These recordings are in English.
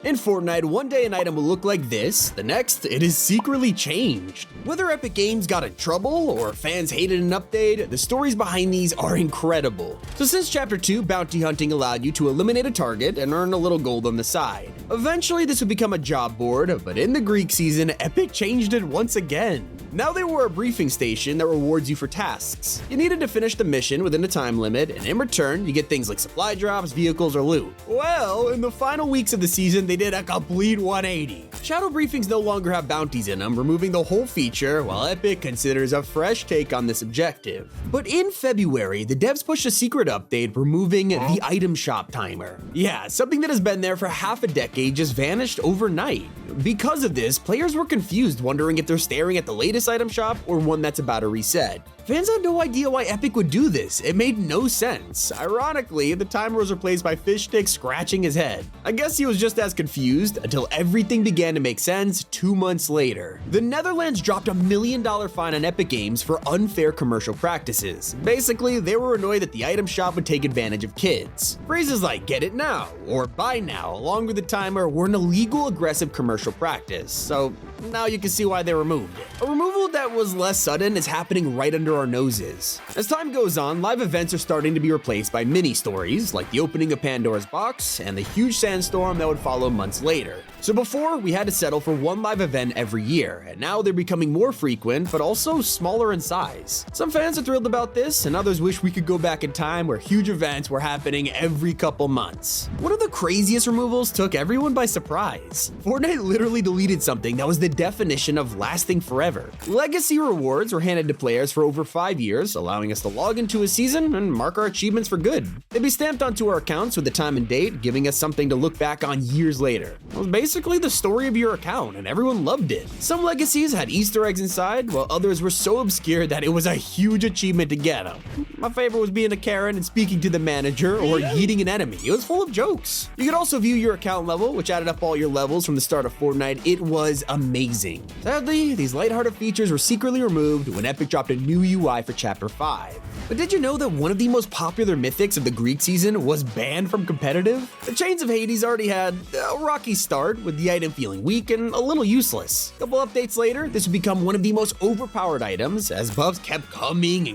In Fortnite, one day an item will look like this, the next, it is secretly changed. Whether Epic Games got in trouble or fans hated an update, the stories behind these are incredible. So since Chapter 2, bounty hunting allowed you to eliminate a target and earn a little gold on the side. Eventually this would become a job board, but in the Greek season, Epic changed it once again. Now they were a briefing station that rewards you for tasks. You needed to finish the mission within a time limit, and in return, you get things like supply drops, vehicles, or loot. Well, in the final weeks of the season, they did a complete 180. Shadow briefings no longer have bounties in them, removing the whole feature, while Epic considers a fresh take on this objective. But in February, the devs pushed a secret update removing the item shop timer. Yeah, something that has been there for half a decade just vanished overnight. Because of this, players were confused, wondering if they're staring at the latest item shop or one that's about to reset. Fans had no idea why Epic would do this. It made no sense. Ironically, the timer was replaced by Fishstick scratching his head. I guess he was just as confused until everything began to make sense 2 months later. The Netherlands dropped $1 million fine on Epic Games for unfair commercial practices. Basically, they were annoyed that the item shop would take advantage of kids. Phrases like "get it now" or "buy now" along with the timer were an illegal aggressive commercial practice, so now you can see why they removed it. A removal that was less sudden is happening right under our noses. As time goes on, live events are starting to be replaced by mini stories, like the opening of Pandora's box and the huge sandstorm that would follow months later. So before, we had to settle for one live event every year, and now they're becoming more frequent, but also smaller in size. Some fans are thrilled about this, and others wish we could go back in time where huge events were happening every couple months. One of the craziest removals took everyone by surprise. Fortnite literally deleted something that was the definition of lasting forever. Legacy rewards were handed to players for over 5 years, allowing us to log into a season and mark our achievements for good. They'd be stamped onto our accounts with the time and date, giving us something to look back on years later. It was basically the story of your account, and everyone loved it. Some legacies had Easter eggs inside, while others were so obscure that it was a huge achievement to get them. My favorite was being a Karen and speaking to the manager, or yeeting an enemy. It was full of jokes. You could also view your account level, which added up all your levels from the start of Fortnite. It was amazing. Sadly, these lighthearted features were secretly removed when Epic dropped a new UI for Chapter 5. But did you know that one of the most popular mythics of the Greek season was banned from competitive? The Chains of Hades already had a rocky start, with the item feeling weak and a little useless. A couple updates later, this would become one of the most overpowered items, as buffs kept coming,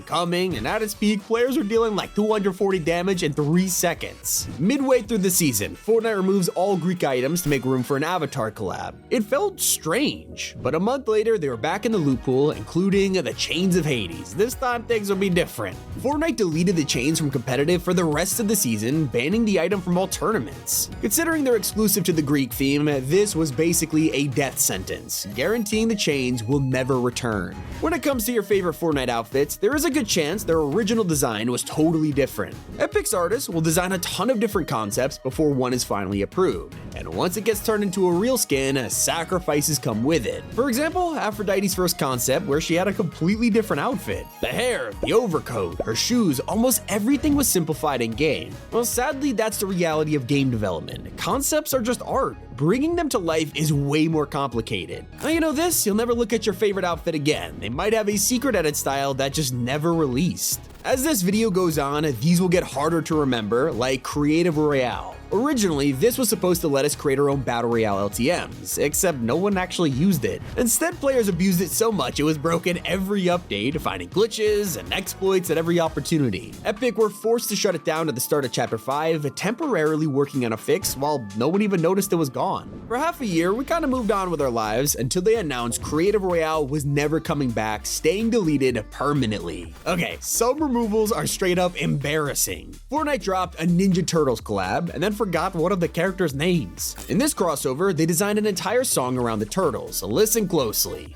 and at its peak, players were dealing like 240 damage in 3 seconds. Midway through the season, Fortnite removes all Greek items to make room for an avatar collab. It felt strange, but a month later, they were back in the loot pool, including the Chains of Hades. This time, things will be different. Fortnite deleted the chains from competitive for the rest of the season, banning the item from all tournaments. Considering they're exclusive to the Greek theme, this was basically a death sentence, guaranteeing the chains will never return. When it comes to your favorite Fortnite outfits, there is a good chance their original design was totally different. Epic's artists will design a ton of different concepts before one is finally approved, and once it gets turned into a real skin, sacrifices come with it. For example, Aphrodite's first concept, where she had a completely different outfit. The hair, the overcoat, her shoes, almost everything was simplified in game. Well, sadly, that's the reality of game development. Concepts are just art. Bringing them to life is way more complicated. Now you know this, you'll never look at your favorite outfit again. They might have a secret edit style that just never released. As this video goes on, these will get harder to remember, like Creative Royale. Originally, this was supposed to let us create our own Battle Royale LTMs, except no one actually used it. Instead, players abused it so much it was broken every update, finding glitches and exploits at every opportunity. Epic were forced to shut it down at the start of Chapter 5, temporarily working on a fix while no one even noticed it was gone. For half a year, we kinda moved on with our lives until they announced Creative Royale was never coming back, staying deleted permanently. Okay, some removals are straight up embarrassing. Fortnite dropped a Ninja Turtles collab and then forgot one of the characters' names. In this crossover, they designed an entire song around the turtles. Listen closely.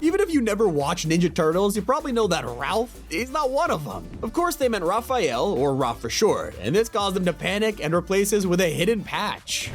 Even if you never watched Ninja Turtles, you probably know that Ralph is not one of them. Of course, they meant Raphael, or Raph for short, and this caused them to panic and replace this with a hidden patch.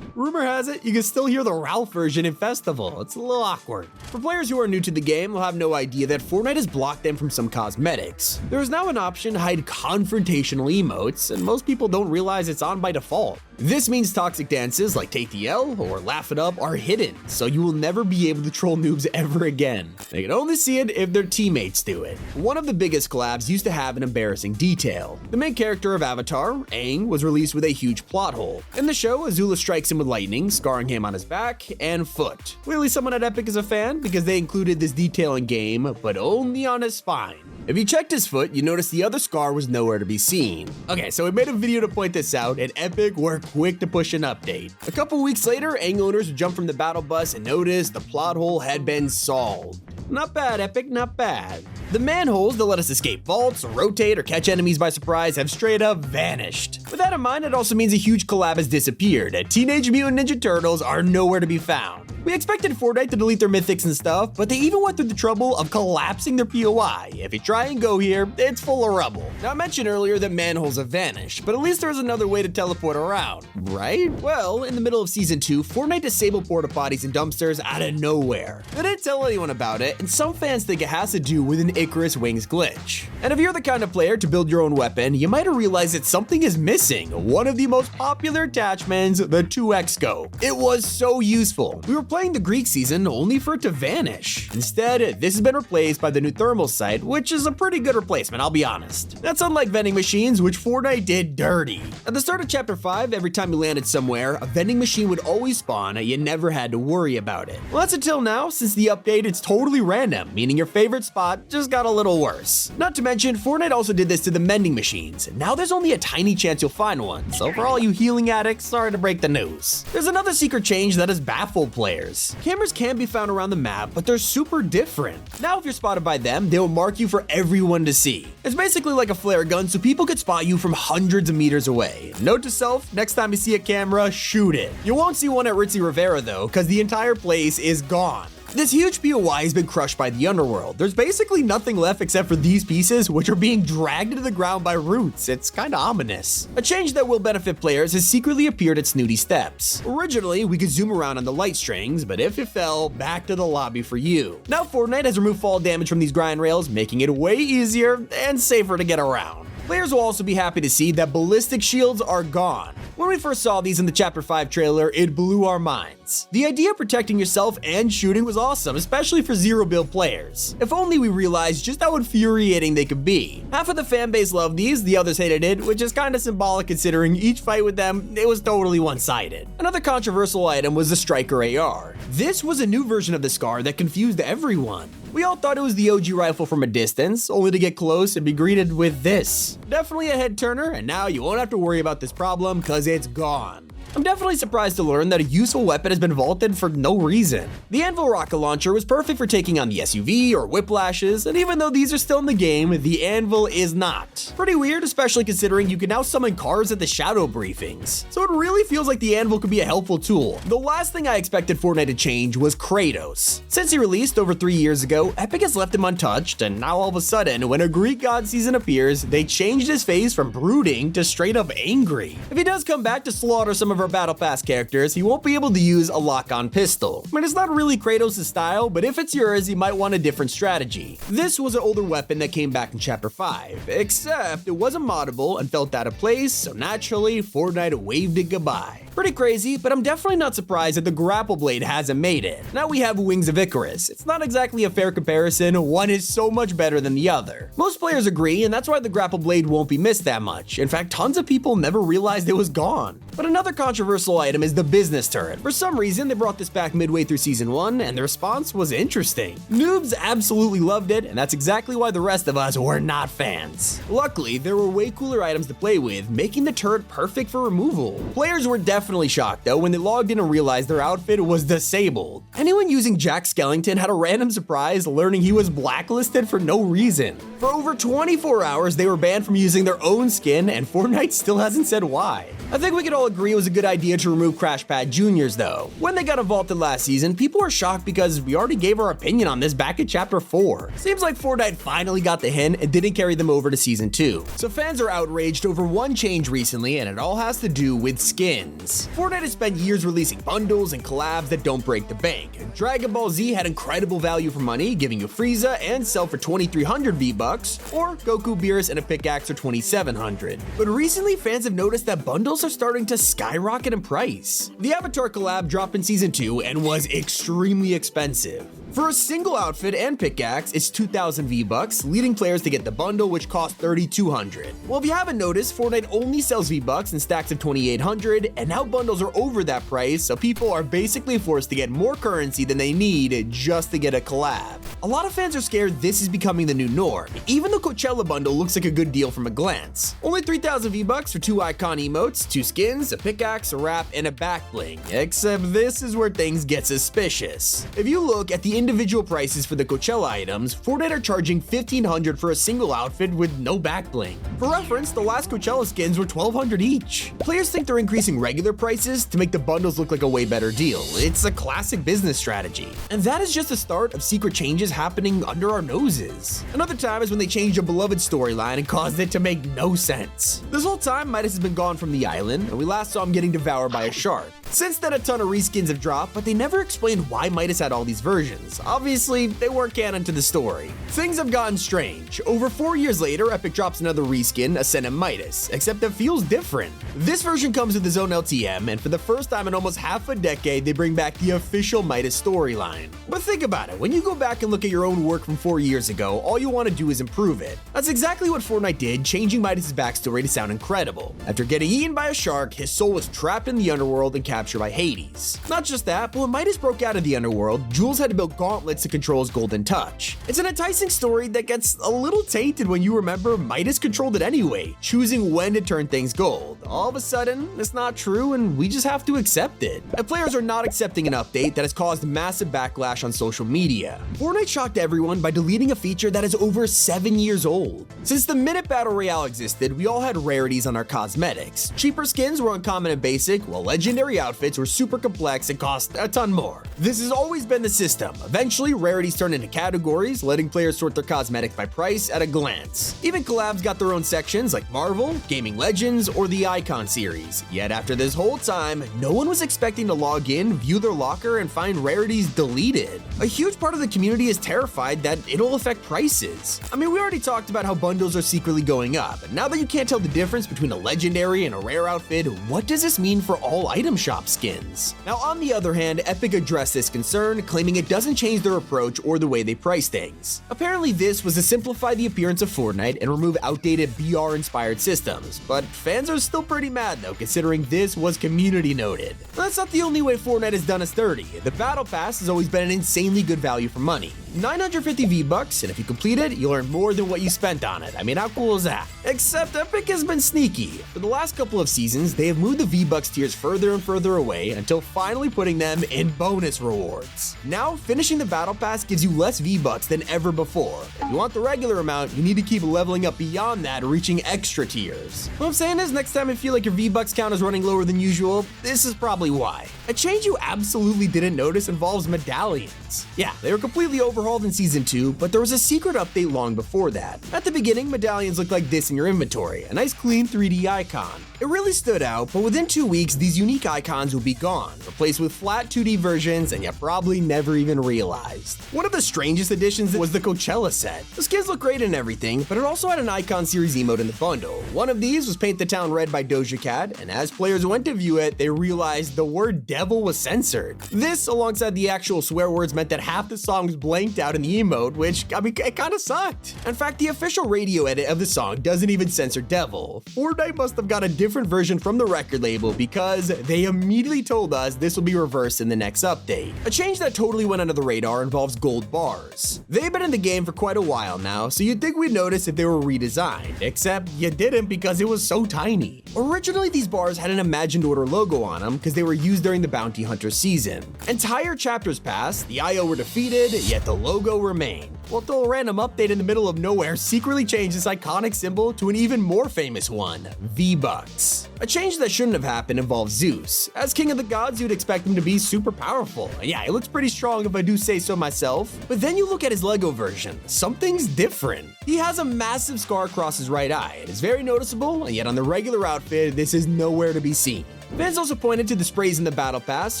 Rumor has it, you can still hear the Ralph version in Festival. It's a little awkward. For players who are new to the game, they'll have no idea that Fortnite has blocked them from some cosmetics. There is now an option to hide confrontational emotes, and most people don't realize it's on by default. This means toxic dances like Take the L or Laugh It Up are hidden, so you will never be able to troll noobs ever again. They can only see it if their teammates do it. One of the biggest collabs used to have an embarrassing detail. The main character of Avatar, Aang, was released with a huge plot hole. In the show, Azula strikes him with lightning, scarring him on his back and foot. Clearly someone at Epic is a fan because they included this detail in game, but only on his spine. If you checked his foot, you notice the other scar was nowhere to be seen. Okay, so we made a video to point this out, and Epic were quick to push an update. A couple weeks later, Aang owners would jump from the battle bus and notice the plot hole had been solved. Not bad, Epic, not bad. The manholes that let us escape vaults, or rotate, or catch enemies by surprise have straight up vanished. With that in mind, it also means a huge collab has disappeared, and Teenage Mutant Ninja Turtles are nowhere to be found. We expected Fortnite to delete their mythics and stuff, but they even went through the trouble of collapsing their POI. If you try and go here, it's full of rubble. Now, I mentioned earlier that manholes have vanished, but at least there's another way to teleport around, right? Well, in the middle of Season 2, Fortnite disabled porta potties and dumpsters out of nowhere. They didn't tell anyone about it, and some fans think it has to do with an Icarus Wings glitch. And if you're the kind of player to build your own weapon, you might have realized that something is missing. One of the most popular attachments, the 2x scope. It was so useful. We were playing the Greek season only for it to vanish. Instead, this has been replaced by the new thermal sight, which is a pretty good replacement, I'll be honest. That's unlike vending machines, which Fortnite did dirty. At the start of Chapter 5, every time you landed somewhere, a vending machine would always spawn, and you never had to worry about it. Well, that's until now. Since the update, it's totally random, meaning your favorite spot just got a little worse. Not to mention, Fortnite also did this to the mending machines. Now there's only a tiny chance you'll find one, so for all you healing addicts, sorry to break the news. There's another secret change that has baffled players. Cameras can be found around the map, but they're super different. Now if you're spotted by them, they will mark you for everyone to see. It's basically like a flare gun, so people could spot you from hundreds of meters away. Note to self, next time you see a camera, shoot it. You won't see one at Ritzy Rivera though, because the entire place is gone. This huge POI has been crushed by the underworld. There's basically nothing left except for these pieces, which are being dragged into the ground by roots. It's kinda ominous. A change that will benefit players has secretly appeared at Snooty Steps. Originally, we could zoom around on the light strings, but if it fell, back to the lobby for you. Now Fortnite has removed fall damage from these grind rails, making it way easier and safer to get around. Players will also be happy to see that ballistic shields are gone. When we first saw these in the Chapter 5 trailer, it blew our minds. The idea of protecting yourself and shooting was awesome, especially for zero build players. If only we realized just how infuriating they could be. Half of the fanbase loved these, the others hated it, which is kinda symbolic considering each fight with them, it was totally one-sided. Another controversial item was the Striker AR. This was a new version of the SCAR that confused everyone. We all thought it was the OG rifle from a distance, only to get close and be greeted with this. Definitely a head turner, and now you won't have to worry about this problem cause it's gone. I'm definitely surprised to learn that a useful weapon has been vaulted for no reason. The Anvil rocket launcher was perfect for taking on the SUV or whiplashes, and even though these are still in the game, the Anvil is not. Pretty weird, especially considering you can now summon cars at the shadow briefings. So it really feels like the Anvil could be a helpful tool. The last thing I expected Fortnite to change was Kratos. Since he released over 3 years ago, Epic has left him untouched, and now all of a sudden, when a Greek god season appears, they changed his face from brooding to straight up angry. If he does come back to slaughter some of our Battle Pass characters, he won't be able to use a lock-on pistol. I mean, it's not really Kratos' style, but if it's yours, you might want a different strategy. This was an older weapon that came back in Chapter 5, except it wasn't moddable and felt out of place, so naturally, Fortnite waved it goodbye. Pretty crazy, but I'm definitely not surprised that the Grapple blade hasn't made it. Now we have Wings of Icarus. It's not exactly a fair comparison, one is so much better than the other. Most players agree, and that's why the Grapple blade won't be missed that much. In fact, tons of people never realized it was gone. But another controversial item is the business turret. For some reason, they brought this back midway through Season 1, and the response was interesting. Noobs absolutely loved it, and that's exactly why the rest of us were not fans. Luckily, there were way cooler items to play with, making the turret perfect for removal. Players were definitely shocked though when they logged in and realized their outfit was disabled. Anyone using Jack Skellington had a random surprise learning he was blacklisted for no reason. For over 24 hours, they were banned from using their own skin, and Fortnite still hasn't said why. I think we could all agree it was a good idea to remove Crash Pad Juniors though. When they got vaulted last season, people were shocked because we already gave our opinion on this back in Chapter 4. Seems like Fortnite finally got the hint and didn't carry them over to Season 2. So fans are outraged over one change recently, and it all has to do with skins. Fortnite has spent years releasing bundles and collabs that don't break the bank. Dragon Ball Z had incredible value for money, giving you Frieza and Cell for 2,300 V-Bucks, or Goku Beerus and a Pickaxe for 2,700. But recently, fans have noticed that bundles are starting to skyrocket in price. The Avatar collab dropped in Season 2 and was extremely expensive. For a single outfit and pickaxe, it's 2,000 V-Bucks, leading players to get the bundle, which costs 3,200. Well, if you haven't noticed, Fortnite only sells V-Bucks in stacks of 2,800, and now bundles are over that price, so people are basically forced to get more currency than they need just to get a collab. A lot of fans are scared this is becoming the new norm. Even the Coachella bundle looks like a good deal from a glance. Only 3,000 V-Bucks for 2 icon emotes, 2 skins, a pickaxe, a wrap, and a back bling. Except this is where things get suspicious. If you look at the individual prices for the Coachella items, Fortnite are charging 1,500 for a single outfit with no back bling. For reference, the last Coachella skins were 1,200 each. Players think they're increasing regular prices to make the bundles look like a way better deal. It's a classic business strategy. And that is just the start of secret changes happening under our noses. Another time is when they changed a beloved storyline and caused it to make no sense. This whole time, Midas has been gone from the island, and we last saw him getting devoured by a shark. Since then, a ton of reskins have dropped, but they never explained why Midas had all these versions. Obviously, they weren't canon to the story. Things have gotten strange. Over 4 years later, Epic drops another reskin, Ascendant Midas, except it feels different. This version comes with his own LTM, and for the first time in almost half a decade, they bring back the official Midas storyline. But think about it, when you go back and look at your own work from 4 years ago, all you want to do is improve it. That's exactly what Fortnite did, changing Midas' backstory to sound incredible. After getting eaten by a shark, his soul was trapped in the underworld and captured by Hades. Not just that, but when Midas broke out of the underworld, Jules had to build gauntlets to control his golden touch. It's an enticing story that gets a little tainted when you remember Midas controlled it anyway, choosing when to turn things gold. All of a sudden, it's not true and we just have to accept it. And players are not accepting an update that has caused massive backlash on social media. Fortnite shocked everyone by deleting a feature that is over 7 years old. Since the minute Battle Royale existed, we all had rarities on our cosmetics. Cheaper skins were uncommon and basic, while legendary outfits were super complex and cost a ton more. This has always been the system. Eventually, rarities turned into categories, letting players sort their cosmetics by price at a glance. Even collabs got their own sections like Marvel, Gaming Legends, or the Icon series. Yet after this whole time, no one was expecting to log in, view their locker, and find rarities deleted. A huge part of the community is terrified that it'll affect prices. I mean, we already talked about how bundles are secretly going up, and now that you can't tell the difference between a legendary and a rare outfit, what does this mean for all item shop skins? Now, on the other hand, Epic addressed this concern, claiming it doesn't change their approach or the way they price things. Apparently, this was to simplify the appearance of Fortnite and remove outdated BR-inspired systems, but fans are still pretty mad though, considering this was community noted. But that's not the only way Fortnite has done us dirty. The Battle Pass has always been an insanely good value for money. 950 V-Bucks, and if you complete it, you'll earn more than what you spent on it. I mean, how cool is that? Except Epic has been sneaky. For the last couple of seasons, they have moved the V-Bucks tiers further and further away until finally putting them in bonus rewards. Now, finishing the Battle Pass gives you less V-Bucks than ever before. If you want the regular amount, you need to keep leveling up beyond that, reaching extra tiers. What I'm saying is, next time you feel like your V-Bucks count is running lower than usual, this is probably why. A change you absolutely didn't notice involves medallions. Yeah, they were completely overhauled in Season 2, but there was a secret update long before that. At the beginning, medallions looked like this in your inventory, a nice clean 3D icon. It really stood out, but within 2 weeks, these unique icons will be gone, replaced with flat 2D versions, and you probably never even realized. One of the strangest additions was the Coachella set. The skins look great and everything, but it also had an Icon series emote in the bundle. One of these was Paint the Town Red by Doja Cat, and as players went to view it, they realized the word devil was censored. This, alongside the actual swear words, meant that half the song was blanked out in the emote, which, I mean, it kinda sucked. In fact, the official radio edit of the song doesn't even censor devil. Fortnite must have got a different version from the record label because they immediately told us this will be reversed in the next update. A change that totally went under the radar involves gold bars. They've been in the game for quite a while now, so you'd think we'd notice if they were redesigned, except you didn't because it was so tiny. Originally, these bars had an Imagined Order logo on them because they were used during the Bounty Hunter season. Entire chapters passed, the IO were defeated, yet the logo remained. Well, till a random update in the middle of nowhere secretly changed this iconic symbol to an even more famous one, V-Bucks. A change that shouldn't have happened involves Zeus. As king of the gods, you'd expect him to be super powerful. And yeah, he looks pretty strong if I do say so myself. But then you look at his Lego version, something's different. He has a massive scar across his right eye. It is very noticeable, and yet on the regular outfit, this is nowhere to be seen. Fans also pointed to the sprays in the battle pass,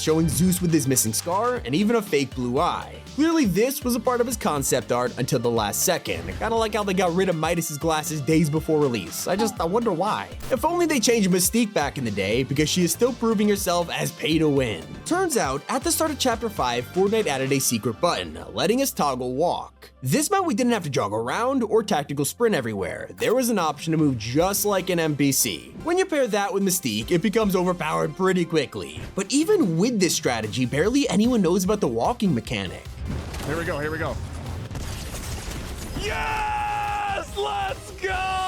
showing Zeus with his missing scar and even a fake blue eye. Clearly this was a part of his concept art until the last second, kinda like how they got rid of Midas's glasses days before release. I wonder why. If only they changed Mystique back in the day, because she is still proving herself as pay to win. Turns out, at the start of Chapter 5, Fortnite added a secret button, letting us toggle walk. This meant we didn't have to jog around or tactical sprint everywhere. There was an option to move just like an NPC. When you pair that with Mystique, it becomes overpowered pretty quickly. But even with this strategy, barely anyone knows about the walking mechanic. Here we go, here we go. Yes! Let's go!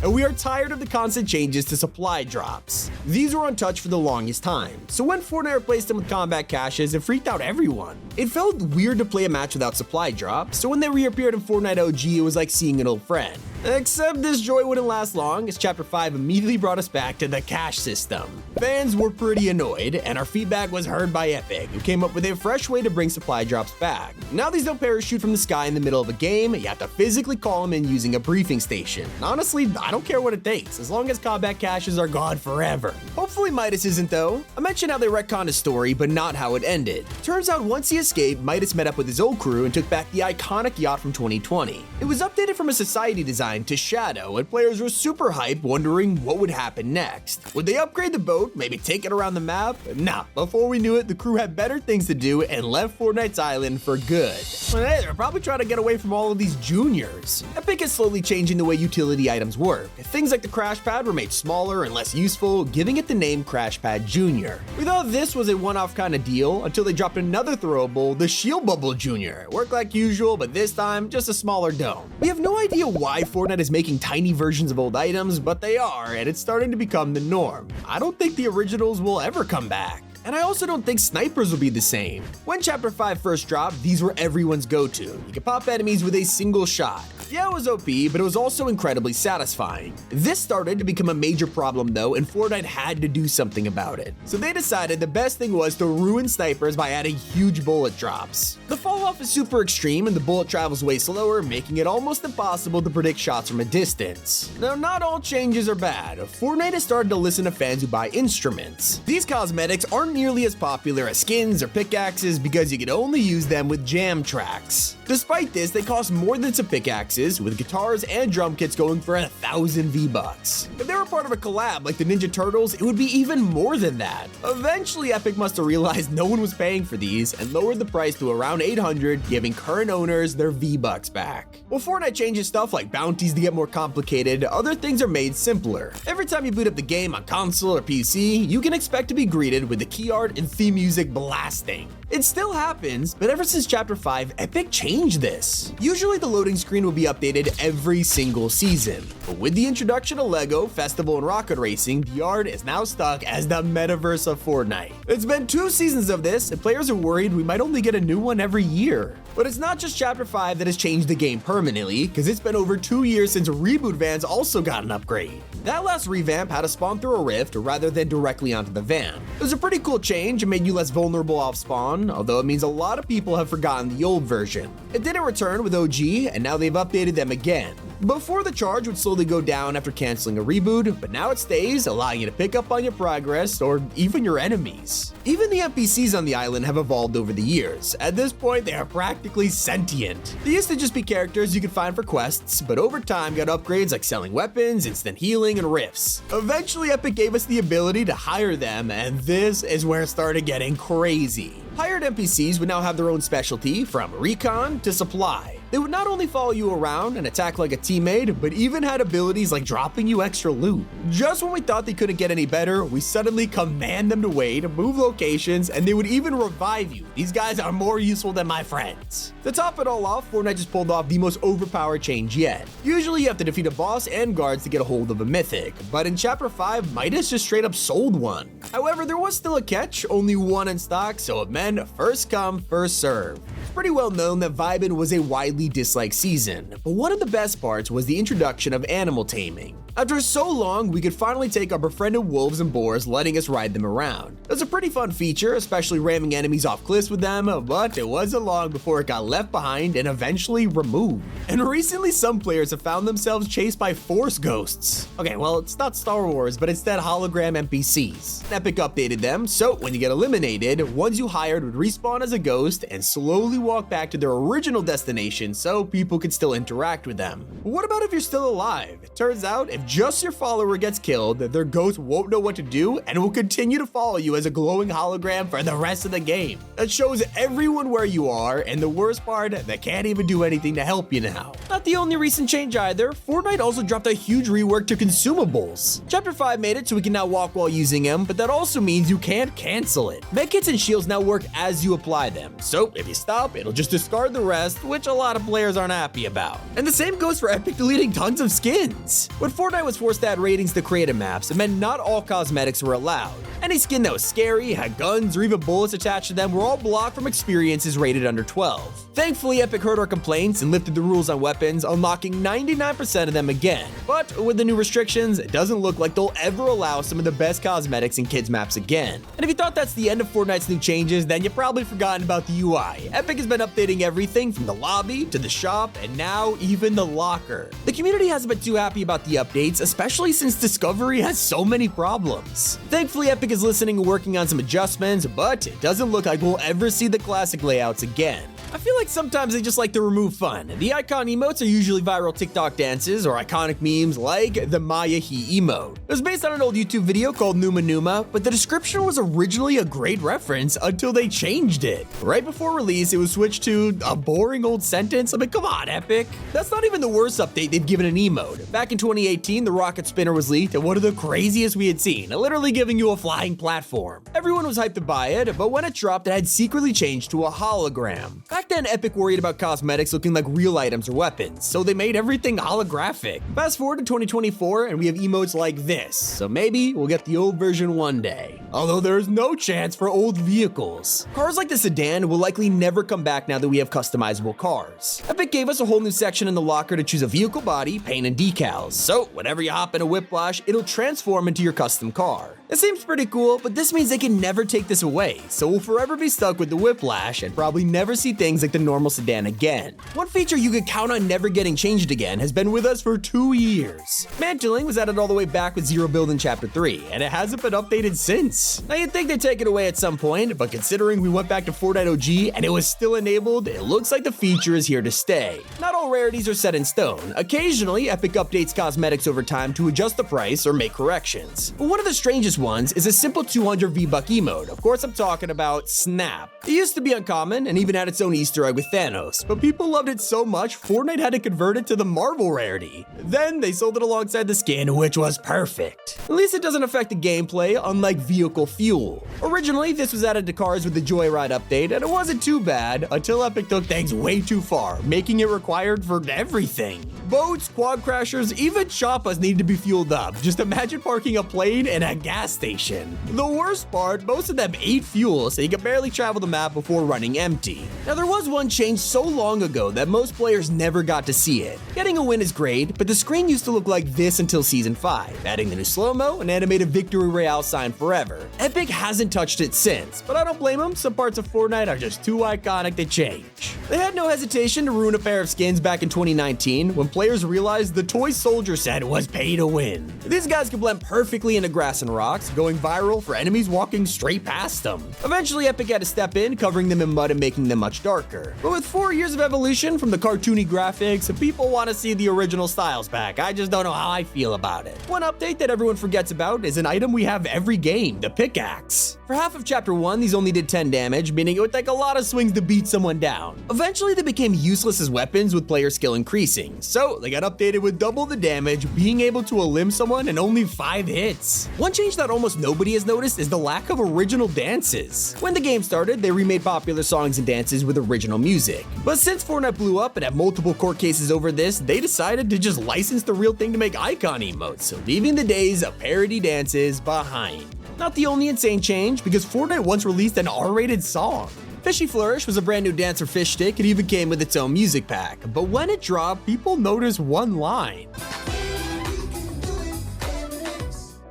And we are tired of the constant changes to supply drops. These were untouched for the longest time, so when Fortnite replaced them with combat caches, it freaked out everyone. It felt weird to play a match without supply drops, so when they reappeared in Fortnite OG, it was like seeing an old friend. Except this joy wouldn't last long, as Chapter 5 immediately brought us back to the cache system. Fans were pretty annoyed, and our feedback was heard by Epic, who came up with a fresh way to bring supply drops back. Now these don't parachute from the sky in the middle of a game, you have to physically call them in using a briefing station. And honestly, I don't care what it takes, as long as combat caches are gone forever. Hopefully Midas isn't though. I mentioned how they retconned his story, but not how it ended. Turns out once he escaped, Midas met up with his old crew and took back the iconic yacht from 2020. It was updated from a society design to Shadow, and players were super hyped, wondering what would happen next. Would they upgrade the boat, maybe take it around the map? Nah, before we knew it, the crew had better things to do and left Fortnite's island for good. But hey, they're probably trying to get away from all of these juniors. Epic is slowly changing the way utility items work. Things like the crash pad were made smaller and less useful, giving it the name Crash Pad Junior. We thought this was a one-off kind of deal until they dropped another throwable, the Shield Bubble Junior. It worked like usual, but this time just a smaller dome. We have no idea why Fortnite is making tiny versions of old items, but they are, and it's starting to become the norm. I don't think the originals will ever come back. And I also don't think snipers will be the same. When Chapter 5 first dropped, these were everyone's go-to. You could pop enemies with a single shot. Yeah, it was OP, but it was also incredibly satisfying. This started to become a major problem though, and Fortnite had to do something about it. So they decided the best thing was to ruin snipers by adding huge bullet drops. The fall off is super extreme and the bullet travels way slower, making it almost impossible to predict shots from a distance. Now, not all changes are bad. Fortnite has started to listen to fans who buy instruments. These cosmetics aren't nearly as popular as skins or pickaxes because you can only use them with jam tracks. Despite this, they cost more than some pickaxes, with guitars and drum kits going for 1,000 V-Bucks. If they were part of a collab like the Ninja Turtles, it would be even more than that. Eventually, Epic must have realized no one was paying for these and lowered the price to around 800, giving current owners their V-Bucks back. While Fortnite changes stuff like bounties to get more complicated, other things are made simpler. Every time you boot up the game on console or PC, you can expect to be greeted with the key art and theme music blasting. It still happens, but ever since Chapter 5, Epic changed this. Usually the loading screen will be updated every single season, but with the introduction of LEGO, Festival, and Rocket Racing, the art is now stuck as the metaverse of Fortnite. It's been 2 seasons of this, and players are worried we might only get a new one every year. But it's not just Chapter 5 that has changed the game permanently, because it's been over 2 years since reboot vans also got an upgrade. That last revamp had to spawn through a rift rather than directly onto the van. It was a pretty cool change and made you less vulnerable off spawn, although it means a lot of people have forgotten the old version. It didn't return with OG, and now they've updated them again. Before, the charge would slowly go down after canceling a reboot, but now it stays, allowing you to pick up on your progress or even your enemies. Even the NPCs on the island have evolved over the years. At this point, they are practically sentient. They used to just be characters you could find for quests, but over time got upgrades like selling weapons, instant healing, and rifts. Eventually, Epic gave us the ability to hire them, and this is where it started getting crazy. Hired NPCs would now have their own specialty, from recon to supply. They would not only follow you around and attack like a teammate, but even had abilities like dropping you extra loot. Just when we thought they couldn't get any better, we suddenly command them to wait, move locations, and they would even revive you. These guys are more useful than my friends. To top it all off, Fortnite just pulled off the most overpowered change yet. Usually you have to defeat a boss and guards to get a hold of a mythic, but in Chapter 5, Midas just straight up sold one. However, there was still a catch, only one in stock, so it meant first come, first serve. It's pretty well known that Vibin was a widely disliked season, but one of the best parts was the introduction of animal taming. After so long, we could finally take our befriended wolves and boars, letting us ride them around. It was a pretty fun feature, especially ramming enemies off cliffs with them, but it wasn't long before it got left behind and eventually removed. And recently, some players have found themselves chased by force ghosts. Okay, well, it's not Star Wars, but instead hologram NPCs. Epic updated them, so when you get eliminated, ones you hired would respawn as a ghost and slowly walk back to their original destination so people could still interact with them. But what about if you're still alive? It turns out, if just your follower gets killed, their ghost won't know what to do and will continue to follow you as a glowing hologram for the rest of the game. That shows everyone where you are, and the worst part, they can't even do anything to help you now. Not the only recent change either, Fortnite also dropped a huge rework to consumables. Chapter 5 made it so we can now walk while using them, but that also means you can't cancel it. Medkits and shields now work as you apply them, so if you stop, it'll just discard the rest, which a lot of players aren't happy about. And the same goes for Epic deleting tons of skins. When Fortnite was forced to add ratings to creative maps, it meant not all cosmetics were allowed. Any skin that was scary, had guns, or even bullets attached to them were all blocked from experiences rated under 12. Thankfully, Epic heard our complaints and lifted the rules on weapons, unlocking 99% of them again. But with the new restrictions, it doesn't look like they'll ever allow some of the best cosmetics in kids maps again. And if you thought that's the end of Fortnite's new changes, then you've probably forgotten about the UI. Epic has been updating everything from the lobby to the shop and now even the locker. The community hasn't been too happy about the updates, especially since Discovery has so many problems. Thankfully, Epic is listening and working on some adjustments, but it doesn't look like we'll ever see the classic layouts again. I feel like sometimes they just like to remove fun. The icon emotes are usually viral TikTok dances or iconic memes like the Maya He emote. It was based on an old YouTube video called Numa Numa, but the description was originally a great reference until they changed it. Right before release, it was switched to a boring old sentence. I mean, come on, Epic. That's not even the worst update they've given an emote. Back in 2018, the rocket spinner was leaked and one of the craziest we had seen, literally giving you a flying platform. Everyone was hyped to buy it, but when it dropped, it had secretly changed to a hologram. Back then, Epic worried about cosmetics looking like real items or weapons, so they made everything holographic. Fast forward to 2024, and we have emotes like this, so maybe we'll get the old version one day. Although there's no chance for old vehicles. Cars like the sedan will likely never come back now that we have customizable cars. Epic gave us a whole new section in the locker to choose a vehicle body, paint, and decals, so whenever you hop in a Whiplash, it'll transform into your custom car. It seems pretty cool, but this means they can never take this away, so we'll forever be stuck with the Whiplash and probably never see things like the normal sedan again. One feature you could count on never getting changed again has been with us for 2 years. Mantling was added all the way back with Zero Build in Chapter 3, and it hasn't been updated since. Now you'd think they'd take it away at some point, but considering we went back to Fortnite OG and it was still enabled, it looks like the feature is here to stay. Not all rarities are set in stone. Occasionally, Epic updates cosmetics over time to adjust the price or make corrections. But one of the strangest ones is a simple 200 V-Buck emote. Of course, I'm talking about Snap. It used to be uncommon and even had its own Easter egg with Thanos, but people loved it so much, Fortnite had to convert it to the Marvel rarity. Then they sold it alongside the skin, which was perfect. At least it doesn't affect the gameplay, unlike vehicle fuel. Originally, this was added to cars with the Joyride update, and it wasn't too bad until Epic took things way too far, making it required for everything. Boats, quad crashers, even choppas need to be fueled up. Just imagine parking a plane in a gas station. The worst part, most of them ate fuel, so you can barely travel the map before running empty. Now there was one change so long ago that most players never got to see it. Getting a win is great, but the screen used to look like this until Season 5, adding the new slow-mo and animated Victory Royale sign forever. Epic hasn't touched it since, but I don't blame them, some parts of Fortnite are just too iconic to change. They had no hesitation to ruin a pair of skins back in 2019 when players realized the toy soldier set was pay to win. These guys could blend perfectly into grass and rocks, going viral for enemies walking straight past them. Eventually, Epic had to step in, covering them in mud and making them much darker. But with 4 years of evolution from the cartoony graphics, people want to see the original styles back. I just don't know how I feel about it. One update that everyone forgets about is an item we have every game, the Pickaxe. For half of Chapter 1, these only did 10 damage, meaning it would take a lot of swings to beat someone down. Eventually, they became useless as weapons with player skill increasing, so they got updated with double the damage, being able to elim someone in only 5 hits. One change that almost nobody has noticed is the lack of original dances. When the game started, they remade popular songs and dances with original music. But since Fortnite blew up and had multiple court cases over this, they decided to just license the real thing to make icon emotes, leaving the days of parody dances behind. Not the only insane change, because Fortnite once released an R-rated song. Fishy Flourish was a brand new dance for Fish Stick and even came with its own music pack, but when it dropped, people noticed one line.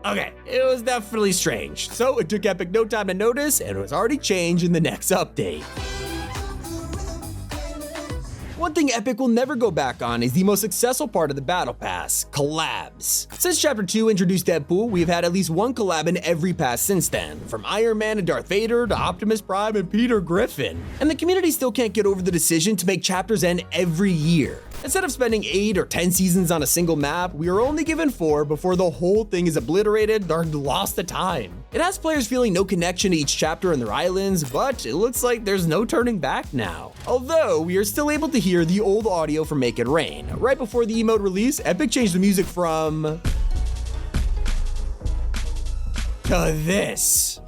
Okay, it was definitely strange. So it took Epic no time to notice, and it was already changed in the next update. One thing Epic will never go back on is the most successful part of the Battle Pass, collabs. Since Chapter 2 introduced Deadpool, we've had at least one collab in every pass since then, from Iron Man and Darth Vader to Optimus Prime and Peter Griffin. And the community still can't get over the decision to make chapters end every year. Instead of spending 8 or 10 seasons on a single map, we are only given 4 before the whole thing is obliterated or lost to time. It has players feeling no connection to each chapter and their islands, but it looks like there's no turning back now. Although, we are still able to hear the old audio from Make It Rain. Right before the emote release, Epic changed the music from to this.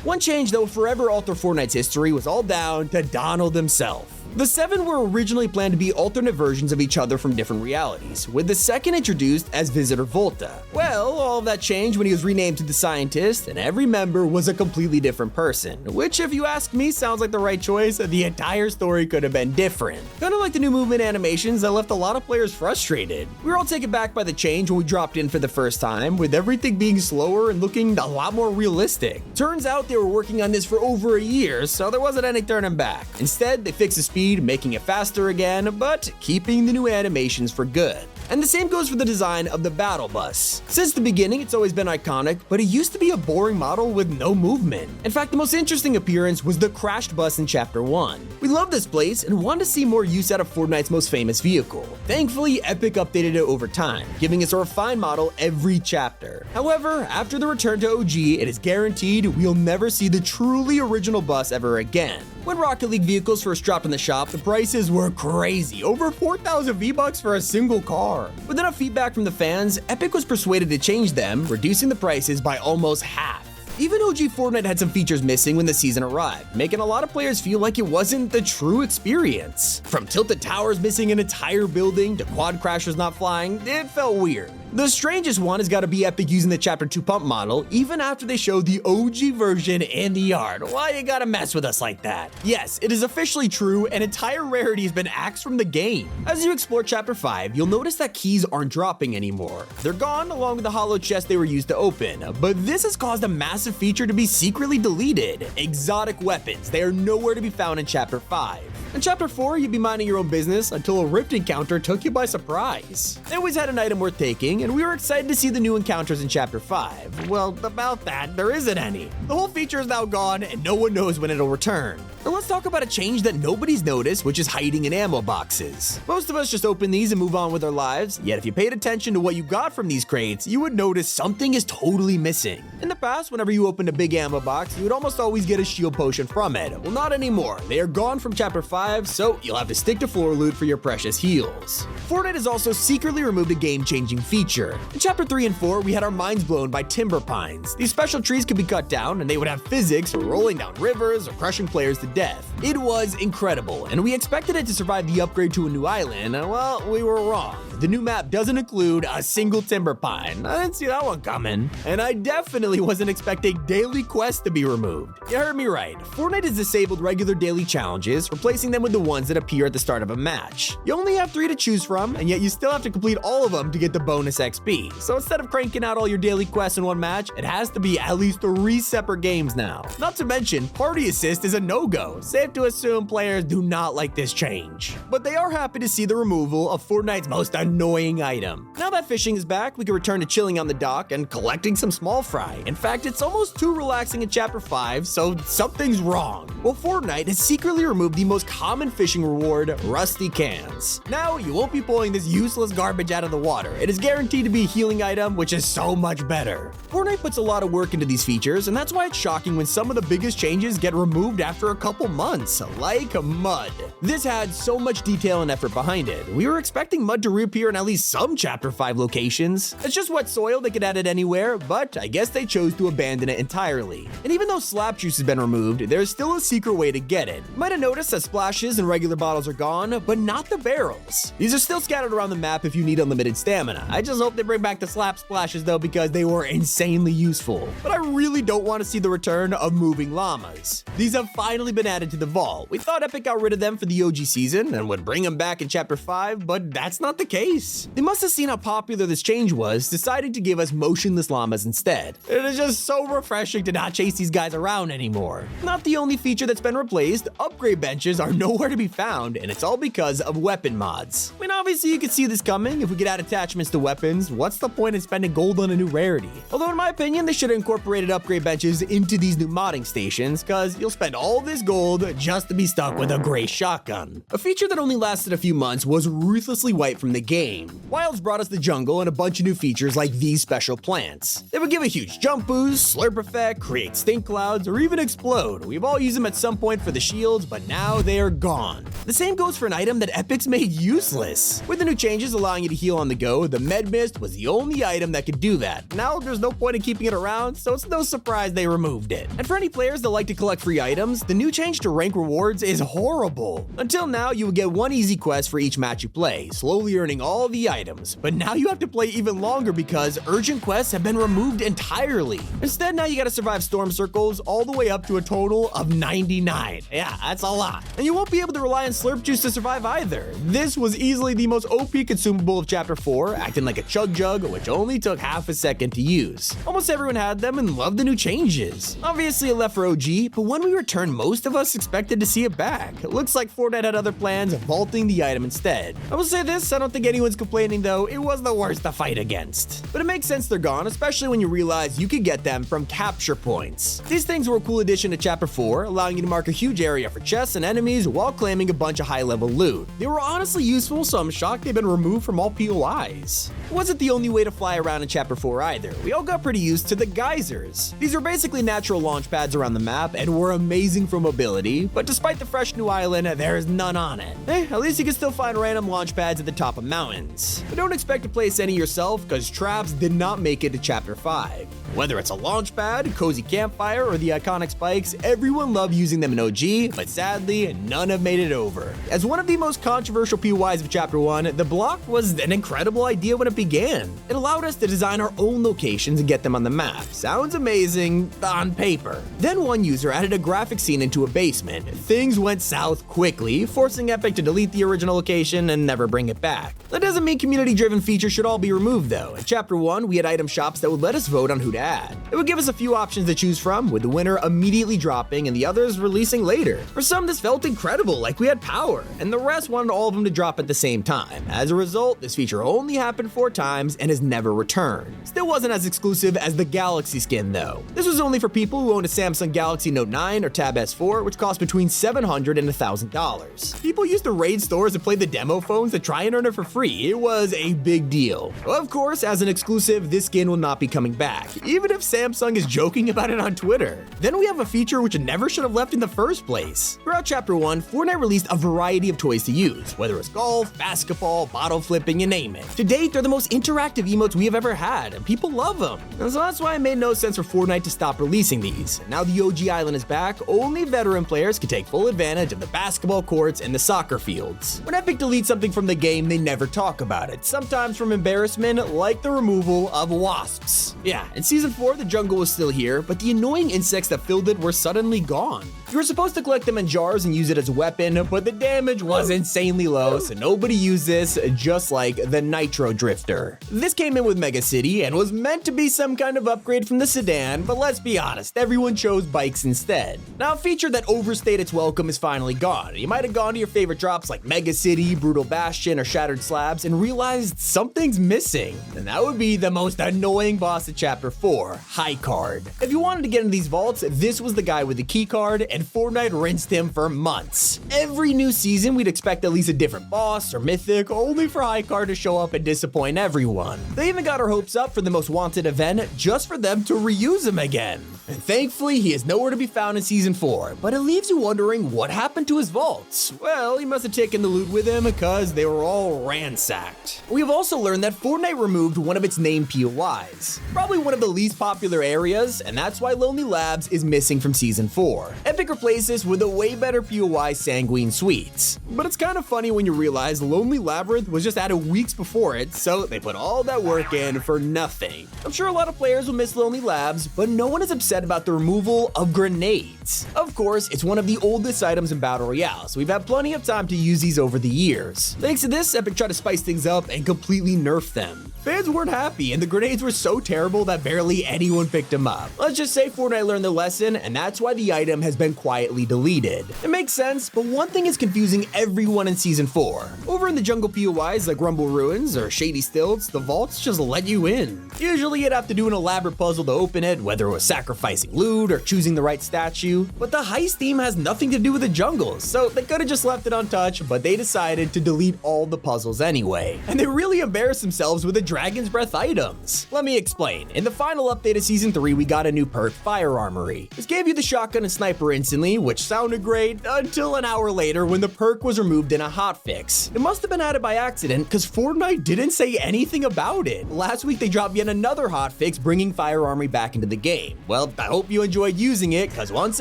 One change that will forever alter Fortnite's history was all down to Donald himself. The 7 were originally planned to be alternate versions of each other from different realities, with the second introduced as Visitor Volta. Well, all of that changed when he was renamed to the Scientist, and every member was a completely different person, which if you ask me sounds like the right choice. The entire story could have been different. Kind of like the new movement animations that left a lot of players frustrated. We were all taken back by the change when we dropped in for the first time, with everything being slower and looking a lot more realistic. Turns out they were working on this for over a year, so there wasn't any turning back. Instead, they fixed the speed, making it faster again, but keeping the new animations for good. And the same goes for the design of the battle bus. Since the beginning, it's always been iconic, but it used to be a boring model with no movement. In fact, the most interesting appearance was the crashed bus in Chapter 1. We love this place and wanted to see more use out of Fortnite's most famous vehicle. Thankfully, Epic updated it over time, giving us a refined model every chapter. However, after the return to OG, it is guaranteed we'll never see the truly original bus ever again. When Rocket League vehicles first dropped in the shop, the prices were crazy, over 4,000 V-Bucks for a single car. With enough feedback from the fans, Epic was persuaded to change them, reducing the prices by almost half. Even OG Fortnite had some features missing when the season arrived, making a lot of players feel like it wasn't the true experience. From tilted towers missing an entire building to quad crashers not flying, it felt weird. The strangest one has got to be Epic using the Chapter 2 pump model, even after they showed the OG version in the yard. Why you gotta mess with us like that? Yes, it is officially true, an entire rarity has been axed from the game. As you explore Chapter 5, you'll notice that keys aren't dropping anymore. They're gone along with the hollow chest they were used to open, but this has caused a massive feature to be secretly deleted. Exotic weapons, they are nowhere to be found in Chapter 5. In Chapter 4, you'd be minding your own business until a rift encounter took you by surprise. They always had an item worth taking, and we were excited to see the new encounters in Chapter 5. Well, about that, there isn't any. The whole feature is now gone, and no one knows when it'll return. Now let's talk about a change that nobody's noticed, which is hiding in ammo boxes. Most of us just open these and move on with our lives, yet if you paid attention to what you got from these crates, you would notice something is totally missing. In the past, whenever you opened a big ammo box, you would almost always get a shield potion from it. Well, not anymore. They are gone from Chapter 5, so you'll have to stick to floor loot for your precious heals. Fortnite has also secretly removed a game-changing feature. In Chapter 3 and 4, we had our minds blown by timber pines. These special trees could be cut down, and they would have physics for rolling down rivers or crushing players to death. It was incredible, and we expected it to survive the upgrade to a new island. Well, we were wrong. The new map doesn't include a single timber pine. I didn't see that one coming. And I definitely wasn't expecting daily quests to be removed. You heard me right. Fortnite has disabled regular daily challenges, replacing them with the ones that appear at the start of a match. You only have 3 to choose from, and yet you still have to complete all of them to get the bonus XP. So instead of cranking out all your daily quests in one match, it has to be at least 3 separate games now. Not to mention, party assist is a no-go. Safe to assume players do not like this change. But they are happy to see the removal of Fortnite's most annoying item. Now that fishing is back, we can return to chilling on the dock and collecting some small fry. In fact, it's almost too relaxing in Chapter 5, so something's wrong. Well, Fortnite has secretly removed the most common fishing reward, rusty cans. Now, you won't be pulling this useless garbage out of the water. It is guaranteed to be a healing item, which is so much better. Fortnite puts a lot of work into these features, and that's why it's shocking when some of the biggest changes get removed after a couple months, like mud. This had so much detail and effort behind it. We were expecting mud to reappear in at least some Chapter 5 locations. It's just wet soil, they could add it anywhere, but I guess they chose to abandon it entirely. And even though slap juice has been removed, there's still a secret way to get it. You might have noticed that splashes and regular bottles are gone, but not the barrels. These are still scattered around the map if you need unlimited stamina. I just hope they bring back the slap splashes though, because they were insanely useful. But I really don't want to see the return of moving llamas. These have finally been added to the vault. We thought Epic got rid of them for the OG season and would bring them back in Chapter 5, but that's not the case. chase. They must have seen how popular this change was, deciding to give us motionless llamas instead. It is just so refreshing to not chase these guys around anymore. Not the only feature that's been replaced, upgrade benches are nowhere to be found, and it's all because of weapon mods. I mean, obviously you could see this coming. If we could add attachments to weapons, what's the point in spending gold on a new rarity? Although in my opinion, they should have incorporated upgrade benches into these new modding stations, cause you'll spend all this gold just to be stuck with a gray shotgun. A feature that only lasted a few months was ruthlessly wiped from the game. Wilds brought us the jungle and a bunch of new features like these special plants. They would give a huge jump boost, slurp effect, create stink clouds, or even explode. We've all used them at some point for the shields, but now they are gone. The same goes for an item that Epic's made useless. With the new changes allowing you to heal on the go, the med mist was the only item that could do that. Now there's no point in keeping it around, so it's no surprise they removed it. And for any players that like to collect free items, the new change to rank rewards is horrible. Until now, you would get one easy quest for each match you play, slowly earning all the items. But now you have to play even longer because urgent quests have been removed entirely. Instead, now you gotta survive storm circles all the way up to a total of 99. Yeah, that's a lot. And you won't be able to rely on slurp juice to survive either. This was easily the most OP consumable of Chapter 4, acting like a chug jug, which only took half a second to use. Almost everyone had them and loved the new changes. Obviously it left for OG, but when we returned, most of us expected to see it back. It looks like Fortnite had other plans, vaulting the item instead. I will say this, I don't think anyone's complaining though, it was the worst to fight against. But it makes sense they're gone, especially when you realize you could get them from capture points. These things were a cool addition to Chapter 4, allowing you to mark a huge area for chests and enemies while claiming a bunch of high-level loot. They were honestly useful, so I'm shocked they've been removed from all POIs. It wasn't the only way to fly around in Chapter 4 either. We all got pretty used to the geysers. These were basically natural launch pads around the map and were amazing for mobility, but despite the fresh new island, there's none on it. At least you can still find random launch pads at the top of mountains. But don't expect to place any yourself, cause traps did not make it to Chapter 5. Whether it's a launch pad, cozy campfire, or the iconic spikes, everyone loved using them in OG, but sadly, none have made it over. As one of the most controversial POIs of Chapter 1, the block was an incredible idea when it began. It allowed us to design our own locations and get them on the map. Sounds amazing on paper. Then one user added a graphic scene into a basement. Things went south quickly, forcing Epic to delete the original location and never bring it back. That doesn't mean community-driven features should all be removed though. In Chapter 1, we had item shops that would let us vote on who to add. It would give us a few options to choose from, with the winner immediately dropping and the others releasing later. For some, this felt incredible, like we had power, and the rest wanted all of them to drop at the same time. As a result, this feature only happened 4 times and has never returned. Still wasn't as exclusive as the Galaxy skin though. This was only for people who owned a Samsung Galaxy Note 9 or Tab S4, which cost between $700 and $1,000. People used to raid stores and play the demo phones to try and earn it for free. It was a big deal. Of course, as an exclusive, this skin will not be coming back, even if Samsung is joking about it on Twitter. Then we have a feature which never should have left in the first place. Throughout Chapter 1, Fortnite released a variety of toys to use, whether it's golf, basketball, bottle flipping, you name it. To date, they're the most interactive emotes we have ever had, and people love them. And so that's why it made no sense for Fortnite to stop releasing these. Now the OG island is back, only veteran players can take full advantage of the basketball courts and the soccer fields. When Epic deletes something from the game, they never talk about it, sometimes from embarrassment, like the removal of wasps. Yeah, in Season 4, the jungle was still here, but the annoying insects that filled it were suddenly gone. You were supposed to collect them in jars and use it as a weapon, but the damage was insanely low, so nobody used this, just like the Nitro Drifter. This came in with Mega City and was meant to be some kind of upgrade from the sedan, but let's be honest, everyone chose bikes instead. Now, a feature that overstayed its welcome is finally gone. You might have gone to your favorite drops like Mega City, Brutal Bastion, or Shattered Slabs and realized something's missing, and that would be the most annoying boss of Chapter 4, High Card. If you wanted to get into these vaults, this was the guy with the key card, and Fortnite rinsed him for months. Every new season, we'd expect at least a different boss or mythic, only for High Card to show up and disappoint everyone. They even got our hopes up for the Most Wanted event just for them to reuse him again. And thankfully, he is nowhere to be found in Season 4, but it leaves you wondering what happened to his vaults. Well, he must have taken the loot with him because they were all ransacked. We have also learned that Fortnite removed one of its named POIs, probably one of the least popular areas, and that's why Lonely Labs is missing from Season 4. Epic replaced this with a way better POI, Sanguine Suites. But it's kind of funny when you realize Lonely Labyrinth was just added weeks before it, so they put all that work in for nothing. I'm sure a lot of players will miss Lonely Labs, but no one is obsessed said about the removal of grenades. Of course, it's one of the oldest items in Battle Royale, so we've had plenty of time to use these over the years. Thanks to this, Epic tried to spice things up and completely nerf them. Fans weren't happy, and the grenades were so terrible that barely anyone picked them up. Let's just say Fortnite learned their lesson, and that's why the item has been quietly deleted. It makes sense, but one thing is confusing everyone in Season 4. Over in the jungle POIs like Rumble Ruins or Shady Stilts, the vaults just let you in. Usually you'd have to do an elaborate puzzle to open it, whether it was sacrificing loot or choosing the right statue, but the heist theme has nothing to do with the jungles, so they could've just left it untouched, but they decided to delete all the puzzles anyway. And they really embarrassed themselves with the Dragon's Breath items. Let me explain. In the final update of Season 3, we got a new perk, Fire Armory. This gave you the shotgun and sniper instantly, which sounded great until an hour later when the perk was removed in a hotfix. It must have been added by accident because Fortnite didn't say anything about it. Last week they dropped yet another hotfix bringing Fire Armory back into the game. Well, I hope you enjoyed using it because once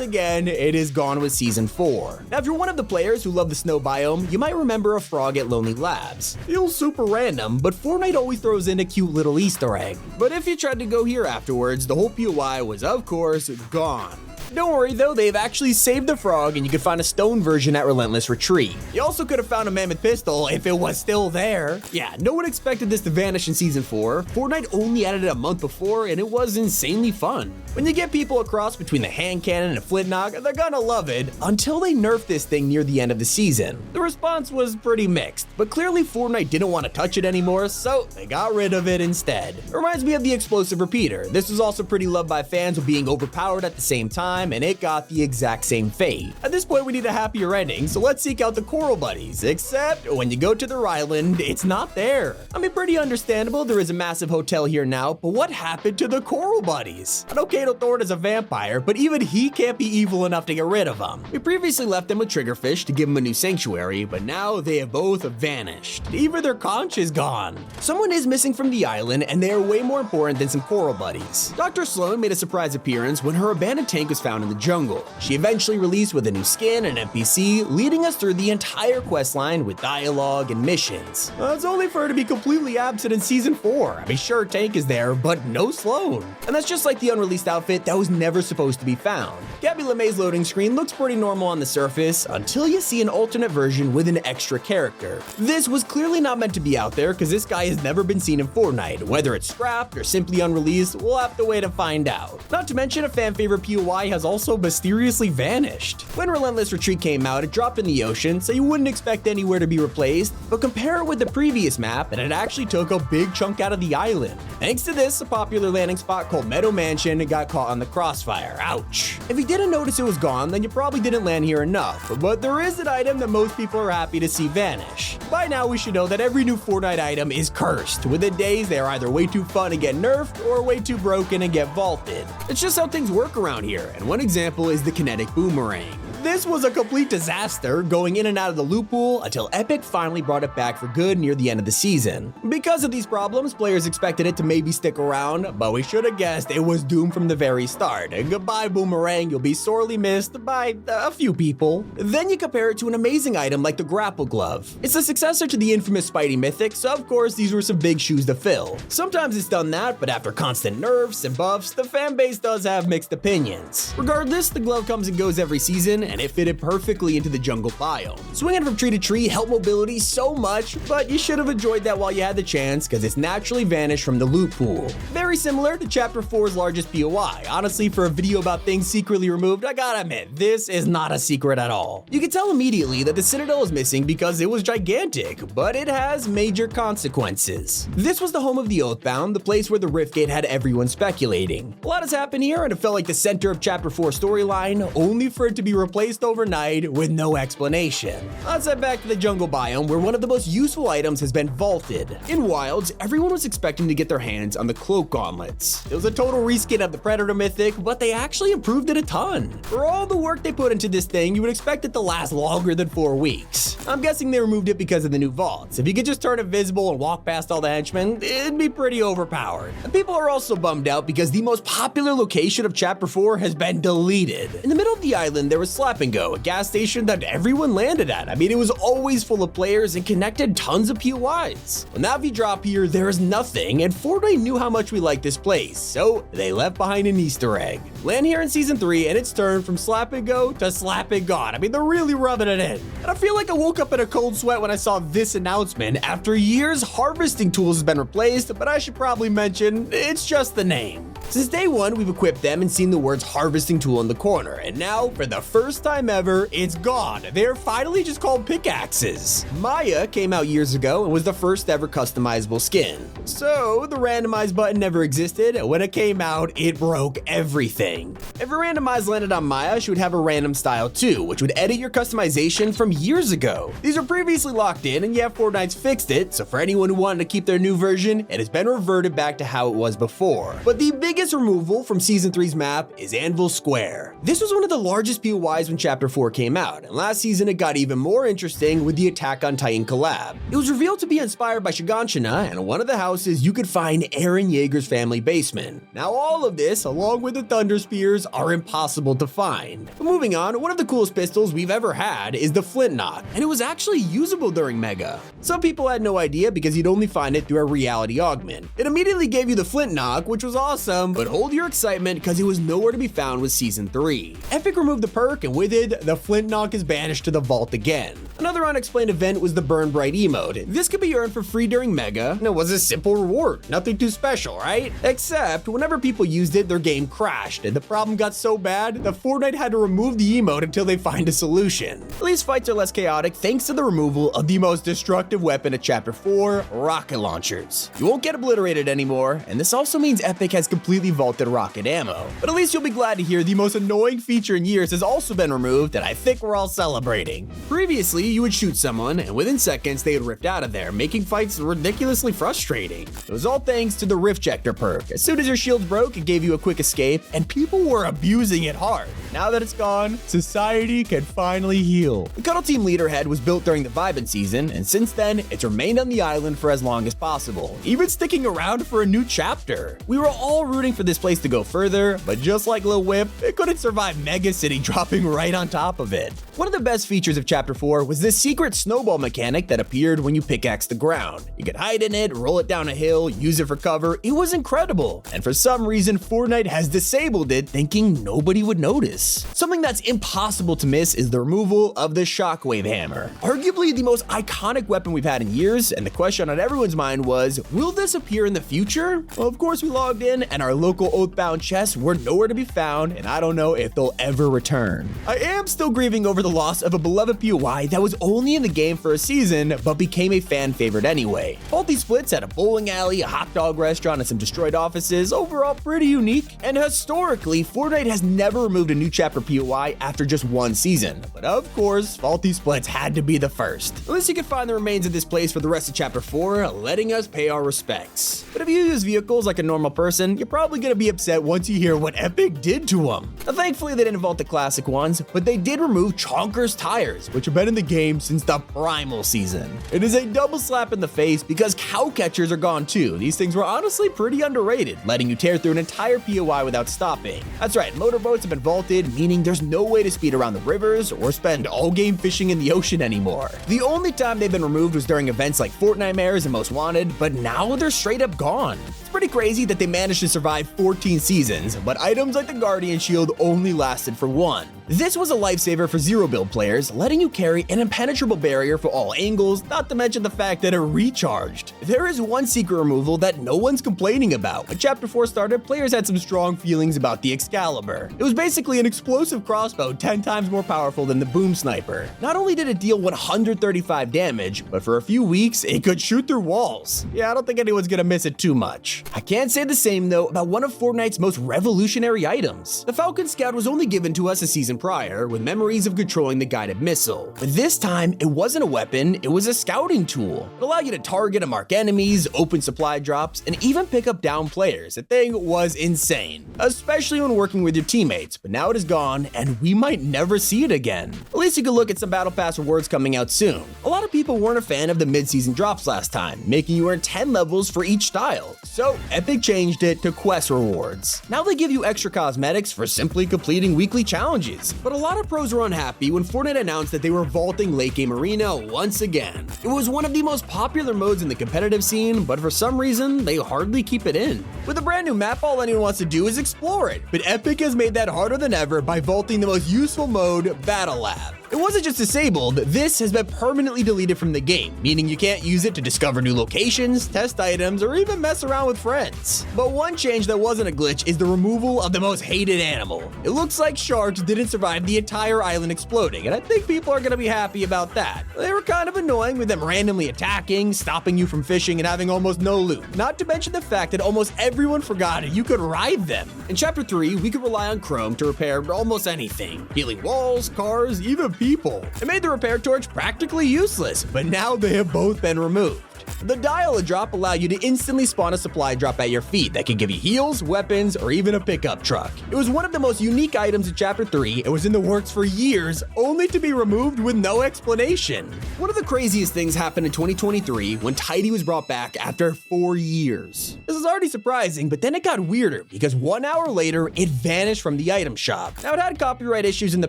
again, it is gone with Season 4. Now, if you're one of the players who love the snow biome, you might remember a frog at Lonely Labs. Feels super random, but Fortnite always throws in a cute little Easter egg. But if you tried to go here afterwards, the whole POI was of course gone. Don't worry though, they've actually saved the frog and you can find a stone version at Relentless Retreat. You also could have found a mammoth pistol if it was still there. Yeah, no one expected this to vanish in Season 4. Fortnite only added it a month before and it was insanely fun. When you get people across between the hand cannon and a flintlock, they're gonna love it until they nerf this thing near the end of the season. The response was pretty mixed, but clearly Fortnite didn't want to touch it anymore, so they got rid of it instead. It reminds me of the explosive repeater. This was also pretty loved by fans with being overpowered at the same time, and it got the exact same fate. At this point, we need a happier ending, so let's seek out the Coral Buddies, except when you go to their island, it's not there. I mean, pretty understandable, there is a massive hotel here now, but what happened to the Coral Buddies? I know Kato Thorne is a vampire, but even he can't be evil enough to get rid of them. We previously left them with Triggerfish to give them a new sanctuary, but now they have both vanished. Even their conch is gone. Someone is missing from the island, and they are way more important than some Coral Buddies. Dr. Slone made a surprise appearance when her abandoned tank was found in the jungle. She eventually released with a new skin and NPC, leading us through the entire questline with dialogue and missions. It's only for her to be completely absent in Season 4. I mean, sure, Tank is there, but no Slone. And that's just like the unreleased outfit that was never supposed to be found. Gabby LeMay's loading screen looks pretty normal on the surface until you see an alternate version with an extra character. This was clearly not meant to be out there because this guy has never been seen in Fortnite. Whether it's scrapped or simply unreleased, we'll have to wait and find out. Not to mention a fan favorite POI has also mysteriously vanished. When Relentless Retreat came out, it dropped in the ocean, so you wouldn't expect anywhere to be replaced, but compare it with the previous map and it actually took a big chunk out of the island. Thanks to this, a popular landing spot called Meadow Mansion got caught on the crossfire. Ouch. If you didn't notice it was gone, then you probably didn't land here enough, but there is an item that most people are happy to see vanish. By now we should know that every new Fortnite item is cursed. Within days, they are either way too fun and get nerfed or way too broken and get vaulted. It's just how things work around here, and one example is the Kinetic Boomerang. This was a complete disaster, going in and out of the loot pool until Epic finally brought it back for good near the end of the season. Because of these problems, players expected it to maybe stick around, but we should have guessed it was doomed from the very start. And goodbye, Boomerang, you'll be sorely missed by a few people. Then you compare it to an amazing item like the Grapple Glove. It's the successor to the infamous Spidey Mythic, so of course these were some big shoes to fill. Sometimes it's done that, but after constant nerfs and buffs, the fanbase does have mixed opinions. Regardless, the glove comes and goes every season, and it fitted perfectly into the jungle biome. Swinging from tree to tree helped mobility so much, but you should have enjoyed that while you had the chance, because it's naturally vanished from the loot pool. Very similar to Chapter 4's largest POI. Honestly, for a video about things secretly removed, I gotta admit, this is not a secret at all. You can tell immediately that the Citadel is missing because it was gigantic, but it has major consequences. This was the home of the Oathbound, the place where the Riftgate had everyone speculating. A lot has happened here, and it felt like the center of Chapter 4 storyline, only for it to be replaced overnight with no explanation. Let's head back to the jungle biome, where one of the most useful items has been vaulted. In Wilds, everyone was expecting to get their hands on the Cloak Gauntlets. It was a total reskin of the Predator Mythic, but they actually improved it a ton. For all the work they put into this thing, you would expect it to last longer than 4 weeks. I'm guessing they removed it because of the new vaults. If you could just turn invisible and walk past all the henchmen, it'd be pretty overpowered. And people are also bummed out because the most popular location of Chapter 4 has been deleted. In the middle of the island, there was Slap and Go, a gas station that everyone landed at. I mean, it was always full of players and connected tons of POIs. Well, now if you drop here, there is nothing, and Fortnite knew how much we liked this place, so they left behind an Easter egg. Land here in Season 3, and it's turned from Slap and Go to Slap and Gone. I mean, they're really rubbing it in. And I feel like I woke up in a cold sweat when I saw this announcement. After years, harvesting tools has been replaced, but I should probably mention, it's just the name. Since day one, we've equipped them and seen the words harvesting tool in the corner, and now, for the first time ever, it's gone. They're finally just called pickaxes. Maya came out years ago and was the first ever customizable skin. So, the randomize button never existed, and when it came out, it broke everything. If a randomize landed on Maya, she would have a random style too, which would edit your customization from years ago. These were previously locked in, and yeah, Fortnite's fixed it, so for anyone who wanted to keep their new version, it has been reverted back to how it was before. But the biggest removal from Season 3's map is Anvil Square. This was one of the largest POIs when Chapter 4 came out, and last season it got even more interesting with the Attack on Titan collab. It was revealed to be inspired by Shiganshina, and in one of the houses you could find Eren Yeager's family basement. Now all of this, along with the Thunder Spears, are impossible to find. But moving on, one of the coolest pistols we've ever had is the Flint Knock, and it was actually usable during Mega. Some people had no idea because you'd only find it through a reality augment. It immediately gave you the Flint Knock, which was awesome, but hold your excitement because it was nowhere to be found with Season 3. Epic removed the perk, and with it, the Flint Knock is banished to the vault again. Another unexplained event was the Burn Bright emote. This could be earned for free during Mega, and it was a simple reward, nothing too special, right? Except, whenever people used it, their game crashed, and the problem got so bad that Fortnite had to remove the emote until they find a solution. At least fights are less chaotic thanks to the removal of the most destructive weapon of Chapter 4, rocket launchers. You won't get obliterated anymore, and this also means Epic has completely vaulted rocket ammo. But at least you'll be glad to hear the most annoying feature in years has also been removed, and I think we're all celebrating. Previously, you would shoot someone, and within seconds they would rift out of there, making fights ridiculously frustrating. It was all thanks to the Riftjector perk. As soon as your shield broke, it gave you a quick escape, and people were abusing it hard. Now that it's gone, society can finally heal. The Cuddle Team Leader head was built during the Vibin season, and since then, it's remained on the island for as long as possible, even sticking around for a new chapter. We were all rooting for this place to go further, but just like Lil Whip, it couldn't survive Mega City dropping right on top of it. One of the best features of Chapter 4 was this secret snowball mechanic that appeared when you pickaxe the ground. You could hide in it, roll it down a hill, use it for cover. It was incredible. And for some reason, Fortnite has disabled it, thinking nobody would notice. Something that's impossible to miss is the removal of the Shockwave Hammer. Arguably the most iconic weapon we've had in years, and the question on everyone's mind was, will this appear in the future? Well, of course we logged in, and our local Oathbound chests were nowhere to be found, and I don't know if they'll ever return. I am still grieving over the loss of a beloved POI that was only in the game for a season, but became a fan favorite anyway. Faulty Splits had a bowling alley, a hot dog restaurant, and some destroyed offices, overall pretty unique. And historically, Fortnite has never removed a new chapter POI after just one season. But of course, Faulty Splits had to be the first. At least you can find the remains of this place for the rest of Chapter 4, letting us pay our respects. But if you use vehicles like a normal person, you're probably gonna be upset once you hear what Epic did to them. Now, thankfully, they didn't vault the classic ones, but they did remove Chonker's tires, which have been in the game since the Primal season. It is a double slap in the face because cow catchers are gone too. These things were honestly pretty underrated, letting you tear through an entire POI without stopping. That's right, motorboats have been vaulted, meaning there's no way to speed around the rivers or spend all game fishing in the ocean anymore. The only time they've been removed was during events like Fortnitemares and Most Wanted, but now they're straight up gone. It's pretty crazy that they managed to survive 14 seasons, but items like the Guardian Shield only lasted for one. This was a lifesaver for zero build players, letting you carry an impenetrable barrier for all angles, not to mention the fact that it recharged. There is one secret removal that no one's complaining about. When Chapter 4 started, players had some strong feelings about the Excalibur. It was basically an explosive crossbow 10 times more powerful than the Boom Sniper. Not only did it deal 135 damage, but for a few weeks, it could shoot through walls. Yeah, I don't think anyone's gonna miss it too much. I can't say the same though about one of Fortnite's most revolutionary items. The Falcon Scout was only given to us a season prior, with memories of controlling the guided missile. But this time, it wasn't a weapon, it was a scouting tool. It allowed you to target and mark enemies, open supply drops, and even pick up down players. The thing was insane, especially when working with your teammates, but now it is gone, and we might never see it again. At least you could look at some Battle Pass rewards coming out soon. A lot of people weren't a fan of the mid-season drops last time, making you earn 10 levels for each style. So Well, Epic changed it to quest rewards. Now they give you extra cosmetics for simply completing weekly challenges. But a lot of pros were unhappy when Fortnite announced that they were vaulting late game arena once again. It was one of the most popular modes in the competitive scene, but for some reason, they hardly keep it in. With a brand new map, all anyone wants to do is explore it, but Epic has made that harder than ever by vaulting the most useful mode, Battle Lab. It wasn't just disabled, this has been permanently deleted from the game, meaning you can't use it to discover new locations, test items, or even mess around with friends. But one change that wasn't a glitch is the removal of the most hated animal. It looks like sharks didn't survive the entire island exploding, and I think people are gonna be happy about that. They were kind of annoying with them randomly attacking, stopping you from fishing, and having almost no loot. Not to mention the fact that almost everyone forgot you could ride them. In Chapter 3, we could rely on Chrome to repair almost anything, healing walls, cars, even people. It made the repair torch practically useless, but now they have both been removed. The Dial-A-Drop allowed you to instantly spawn a supply drop at your feet that could give you heals, weapons, or even a pickup truck. It was one of the most unique items in Chapter 3. It was in the works for years, only to be removed with no explanation. One of the craziest things happened in 2023 when Tidy was brought back after 4 years. This is already surprising, but then it got weirder because 1 hour later, it vanished from the item shop. Now, it had copyright issues in the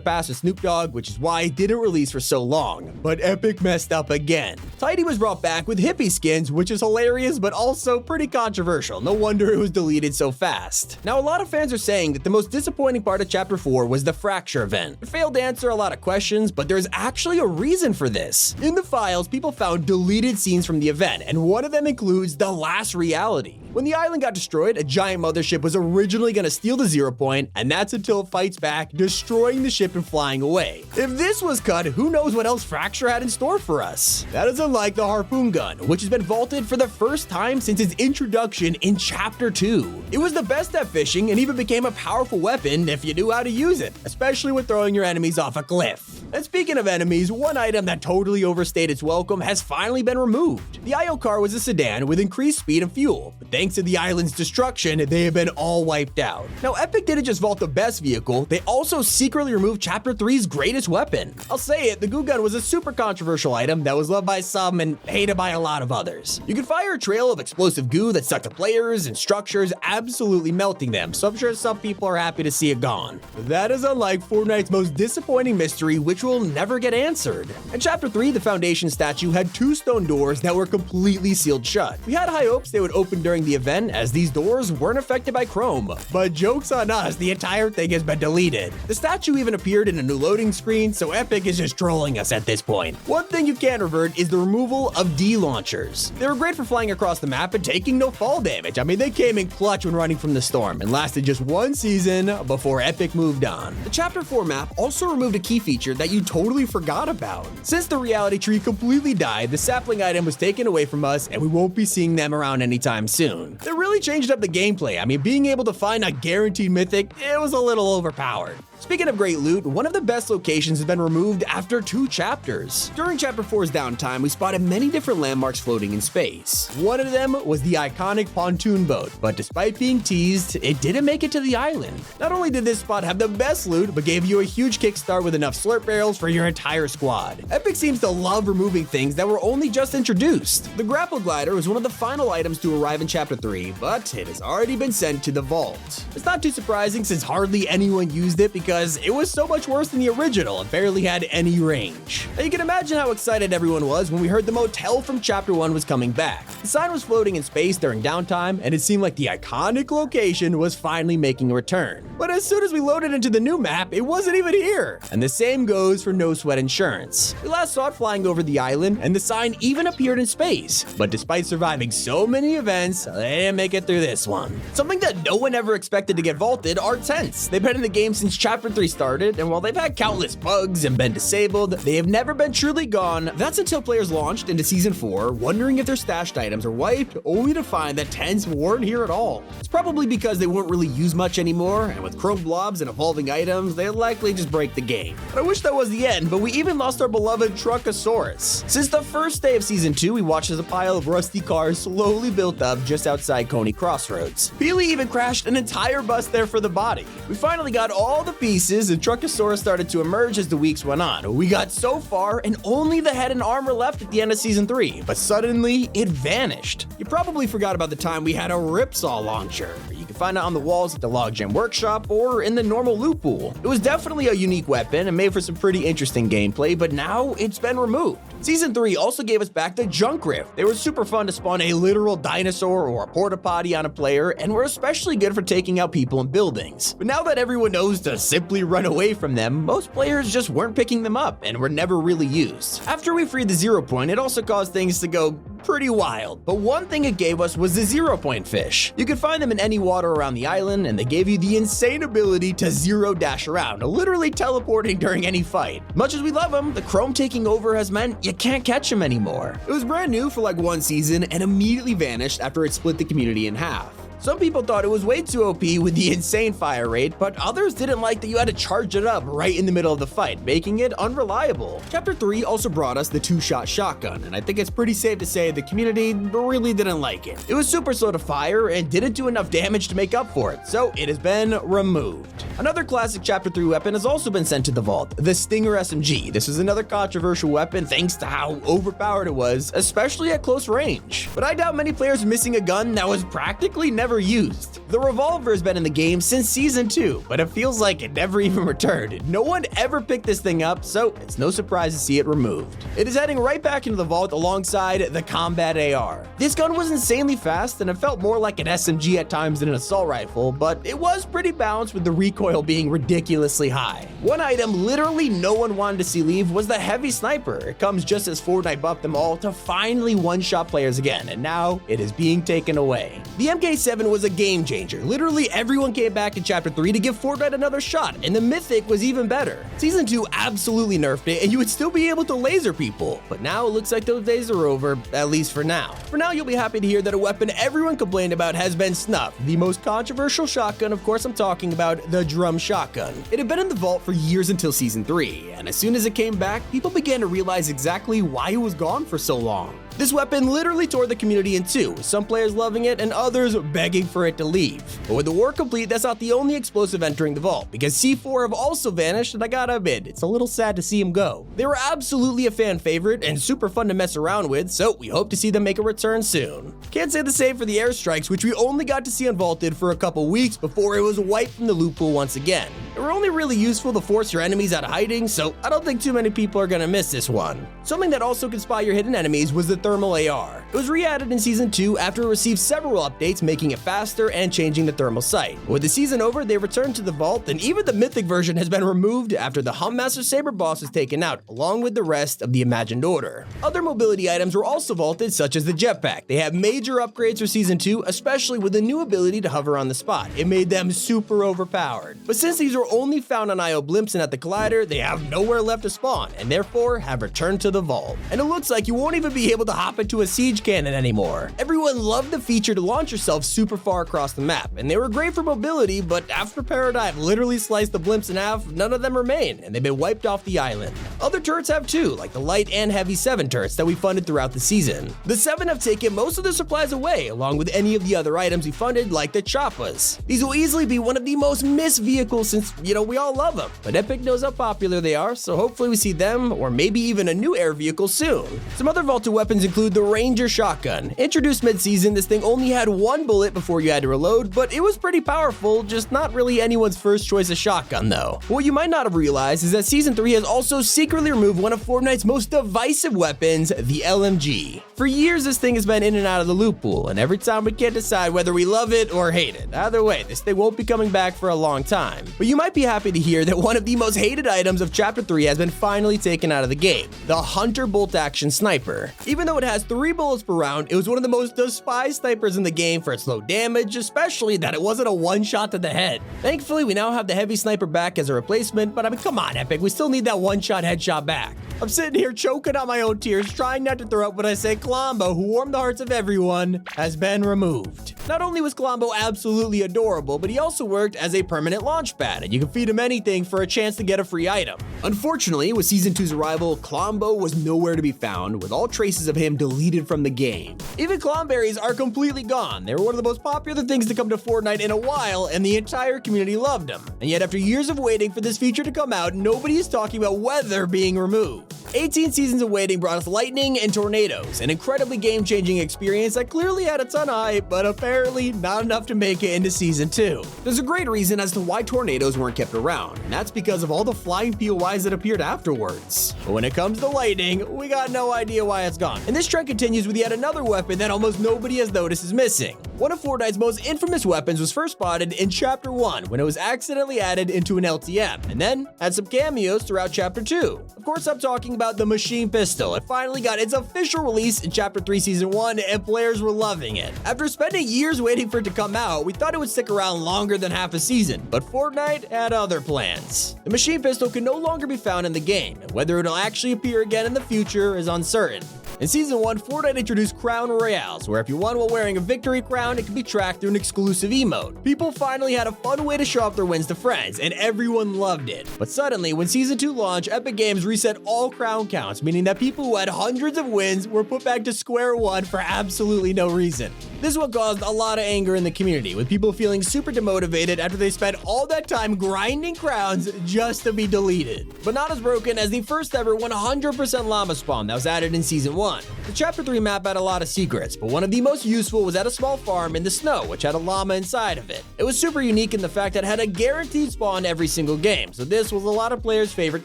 past with Snoop Dogg, which is why it didn't release for so long, but Epic messed up again. Tidy was brought back with hippie skins, which is hilarious but also pretty controversial. No wonder it was deleted so fast. Now, a lot of fans are saying that the most disappointing part of Chapter 4 was the Fracture event. It failed to answer a lot of questions, but there's actually a reason for this. In the files, people found deleted scenes from the event, and one of them includes the last reality. When the island got destroyed, a giant mothership was originally going to steal the 0 point, and that's until it fights back, destroying the ship and flying away. If this was cut, who knows what else Fracture had in store for us? That is unlike the Harpoon gun, which has been vaulted for the first time since its introduction in Chapter 2. It was the best at fishing and even became a powerful weapon if you knew how to use it, especially when throwing your enemies off a cliff. And speaking of enemies, one item that totally overstayed its welcome has finally been removed. The IO car was a sedan with increased speed and fuel, but thanks to the island's destruction, they have been all wiped out. Now, Epic didn't just vault the best vehicle, they also secretly removed Chapter 3's greatest weapon. I'll say it, the goo gun was a super controversial item that was loved by some and hated by a lot of others. You could fire a trail of explosive goo that stuck to players and structures, absolutely melting them, so I'm sure some people are happy to see it gone. That is unlike Fortnite's most disappointing mystery, which will never get answered. In Chapter 3, the Foundation statue had 2 stone doors that were completely sealed shut. We had high hopes they would open during the event, as these doors weren't affected by Chrome, but joke's on us, the entire thing has been deleted. The statue even appeared in a new loading screen, so Epic is just trolling us at this point. One thing you can't revert is the removal of D-launchers. They were great for flying across the map and taking no fall damage. I mean, they came in clutch when running from the storm and lasted just 1 season before Epic moved on. The Chapter 4 map also removed a key feature that you totally forgot about. Since the reality tree completely died, the sapling item was taken away from us and we won't be seeing them around anytime soon. They really changed up the gameplay. I mean, being able to find a guaranteed mythic, it was a little overpowered. Speaking of great loot, one of the best locations has been removed after 2 chapters. During Chapter 4's downtime, we spotted many different landmarks floating in space. One of them was the iconic pontoon boat, but despite being teased, it didn't make it to the island. Not only did this spot have the best loot, but gave you a huge kickstart with enough slurp barrels for your entire squad. Epic seems to love removing things that were only just introduced. The Grapple glider was one of the final items to arrive in Chapter 3, but it has already been sent to the vault. It's not too surprising since hardly anyone used it because it was so much worse than the original and barely had any range. Now you can imagine how excited everyone was when we heard the motel from Chapter 1 was coming back. The sign was floating in space during downtime, and it seemed like the iconic location was finally making a return. But as soon as we loaded into the new map, it wasn't even here. And the same goes for No Sweat Insurance. We last saw it flying over the island, and the sign even appeared in space. But despite surviving so many events, they didn't make it through this one. Something that no one ever expected to get vaulted are tents. They've been in the game since Chapter 3 started, and while they've had countless bugs and been disabled, they have never been truly gone. That's until players launched into Season 4, wondering if their stashed items are wiped, only to find that tents weren't here at all. It's probably because they weren't really used much anymore, and with chrome blobs and evolving items, they'll likely just break the game. But I wish that was the end, but we even lost our beloved Truckasaurus. Since the first day of Season 2, we watched as a pile of rusty cars slowly built up just outside Coney Crossroads. Peely even crashed an entire bus there for the body. We finally got all the pieces, and Truckasaurus started to emerge as the weeks went on. We got so far, and only the head and armor left at the end of Season 3, but suddenly, it vanished. You probably forgot about the time we had a Ripsaw launcher. You can find it on the walls at the Logjam Workshop or in the normal loot pool. It was definitely a unique weapon and made for some pretty interesting gameplay, but now it's been removed. Season 3 also gave us back the Junk Rift. They were super fun to spawn a literal dinosaur or a porta potty on a player, and were especially good for taking out people in buildings. But now that everyone knows to simply run away from them, most players just weren't picking them up and were never really used. After we freed the 0 point, it also caused things to go pretty wild, but one thing it gave us was the 0 point fish. You could find them in any water around the island, and they gave you the insane ability to zero dash around, literally teleporting during any fight. Much as we love them, the chrome taking over has meant you can't catch them anymore. It was brand new for like one season and immediately vanished after it split the community in half. Some people thought it was way too OP with the insane fire rate, but others didn't like that you had to charge it up right in the middle of the fight, making it unreliable. Chapter 3 also brought us the 2-shot shotgun, and I think it's pretty safe to say the community really didn't like it. It was super slow to fire and didn't do enough damage to make up for it, so it has been removed. Another classic Chapter 3 weapon has also been sent to the vault, the Stinger SMG. This is another controversial weapon thanks to how overpowered it was, especially at close range. But I doubt many players are missing a gun that was practically never used. The revolver has been in the game since Season 2, but it feels like it never even returned. No one ever picked this thing up, so it's no surprise to see it removed. It is heading right back into the vault alongside the Combat AR. This gun was insanely fast, and it felt more like an SMG at times than an assault rifle, but it was pretty balanced with the recoil being ridiculously high. One item literally no one wanted to see leave was the Heavy Sniper. It comes just as Fortnite buffed them all to finally one-shot players again, and now it is being taken away. The MK7 was a game changer. Literally everyone came back in Chapter 3 to give Fortnite another shot, and the Mythic was even better. Season 2 absolutely nerfed it, and you would still be able to laser people, but now it looks like those days are over, at least for now. For now, you'll be happy to hear that a weapon everyone complained about has been snuffed. The most controversial shotgun, of course I'm talking about the Drum Shotgun. It had been in the vault for years until Season 3, and as soon as it came back, people began to realize exactly why it was gone for so long. This weapon literally tore the community in two, with some players loving it and others begging for it to leave. But with the war complete, that's not the only explosive entering the vault, because C4 have also vanished, and I gotta admit, it's a little sad to see them go. They were absolutely a fan favorite and super fun to mess around with, so we hope to see them make a return soon. Can't say the same for the airstrikes, which we only got to see unvaulted for a couple weeks before it was wiped from the loot pool once again. They were only really useful to force your enemies out of hiding, so I don't think too many people are gonna miss this one. Something that also could spot your hidden enemies was the Thermal AR. It was re-added in Season 2 after it received several updates, making it faster and changing the thermal sight. With the season over, they returned to the vault, and even the Mythic version has been removed after the Huntmaster Saber boss was taken out, along with the rest of the Imagined Order. Other mobility items were also vaulted, such as the Jetpack. They have major upgrades for Season 2, especially with the new ability to hover on the spot. It made them super overpowered. But since these were only found on IO Blimps and at the Collider, they have nowhere left to spawn, and therefore have returned to the vault. And it looks like you won't even be able to hop into a siege cannon anymore. Everyone loved the feature to launch yourself super far across the map, and they were great for mobility, but after Paradigm literally sliced the blimps in half, none of them remain, and they've been wiped off the island. Other turrets have too, like the light and heavy 7 turrets that we funded throughout the season. The 7 have taken most of their supplies away, along with any of the other items we funded, like the Choppas. These will easily be one of the most missed vehicles since, we all love them, but Epic knows how popular they are, so hopefully we see them, or maybe even a new air vehicle soon. Some other vaulted weapons include the Ranger Shotgun. Introduced mid-season, this thing only had 1 bullet before you had to reload, but it was pretty powerful, just not really anyone's first choice of shotgun though. What you might not have realized is that Season 3 has also secretly removed one of Fortnite's most divisive weapons, the LMG. For years, this thing has been in and out of the loot pool, and every time we can't decide whether we love it or hate it. Either way, this thing won't be coming back for a long time. But you might be happy to hear that one of the most hated items of Chapter 3 has been finally taken out of the game, the Hunter Bolt-Action Sniper. Even though it has 3 bullets per round, it was one of the most despised snipers in the game for its low damage, especially that it wasn't a one-shot to the head. Thankfully, we now have the Heavy Sniper back as a replacement, but I mean, come on, Epic, we still need that one-shot headshot back. I'm sitting here choking on my own tears, trying not to throw up when I say Klombo, who warmed the hearts of everyone, has been removed. Not only was Klombo absolutely adorable, but he also worked as a permanent launch pad, and you can feed him anything for a chance to get a free item. Unfortunately, with Season 2's arrival, Klombo was nowhere to be found, with all traces of him deleted from the game. Even Klomberries are completely gone. They were one of the most popular things to come to Fortnite in a while, and the entire community loved them. And yet, after years of waiting for this feature to come out, nobody is talking about weather being removed. 18 seasons of waiting brought us lightning and tornadoes, an incredibly game-changing experience that clearly had a ton of hype, but apparently not enough to make it into Season 2. There's a great reason as to why tornadoes weren't kept around, and that's because of all the flying POIs that appeared afterwards. But when it comes to lightning, we got no idea why it's gone. And this trend continues with yet another weapon that almost nobody has noticed is missing. One of Fortnite's most infamous weapons was first spotted in Chapter 1 when it was accidentally added into an LTM, and then had some cameos throughout Chapter 2. Of course, I'm talking about the machine pistol. It finally got its official release in Chapter 3 Season 1, and players were loving it. After spending years waiting for it to come out, we thought it would stick around longer than half a season, but Fortnite had other plans. The machine pistol can no longer be found in the game, and whether it'll actually appear again in the future is uncertain. In Season 1, Fortnite introduced Crown Royales, where if you won while wearing a victory crown, it can be tracked through an exclusive emote. People finally had a fun way to show off their wins to friends, and everyone loved it. But suddenly, when Season 2 launched, Epic Games reset all crown counts, meaning that people who had hundreds of wins were put back to square one for absolutely no reason. This is what caused a lot of anger in the community, with people feeling super demotivated after they spent all that time grinding crowns just to be deleted. But not as broken as the first ever 100% llama spawn that was added in Season 1. The Chapter 3 map had a lot of secrets, but one of the most useful was at a small farm in the snow, which had a llama inside of it. It was super unique in the fact that it had a guaranteed spawn every single game, so this was a lot of players' favorite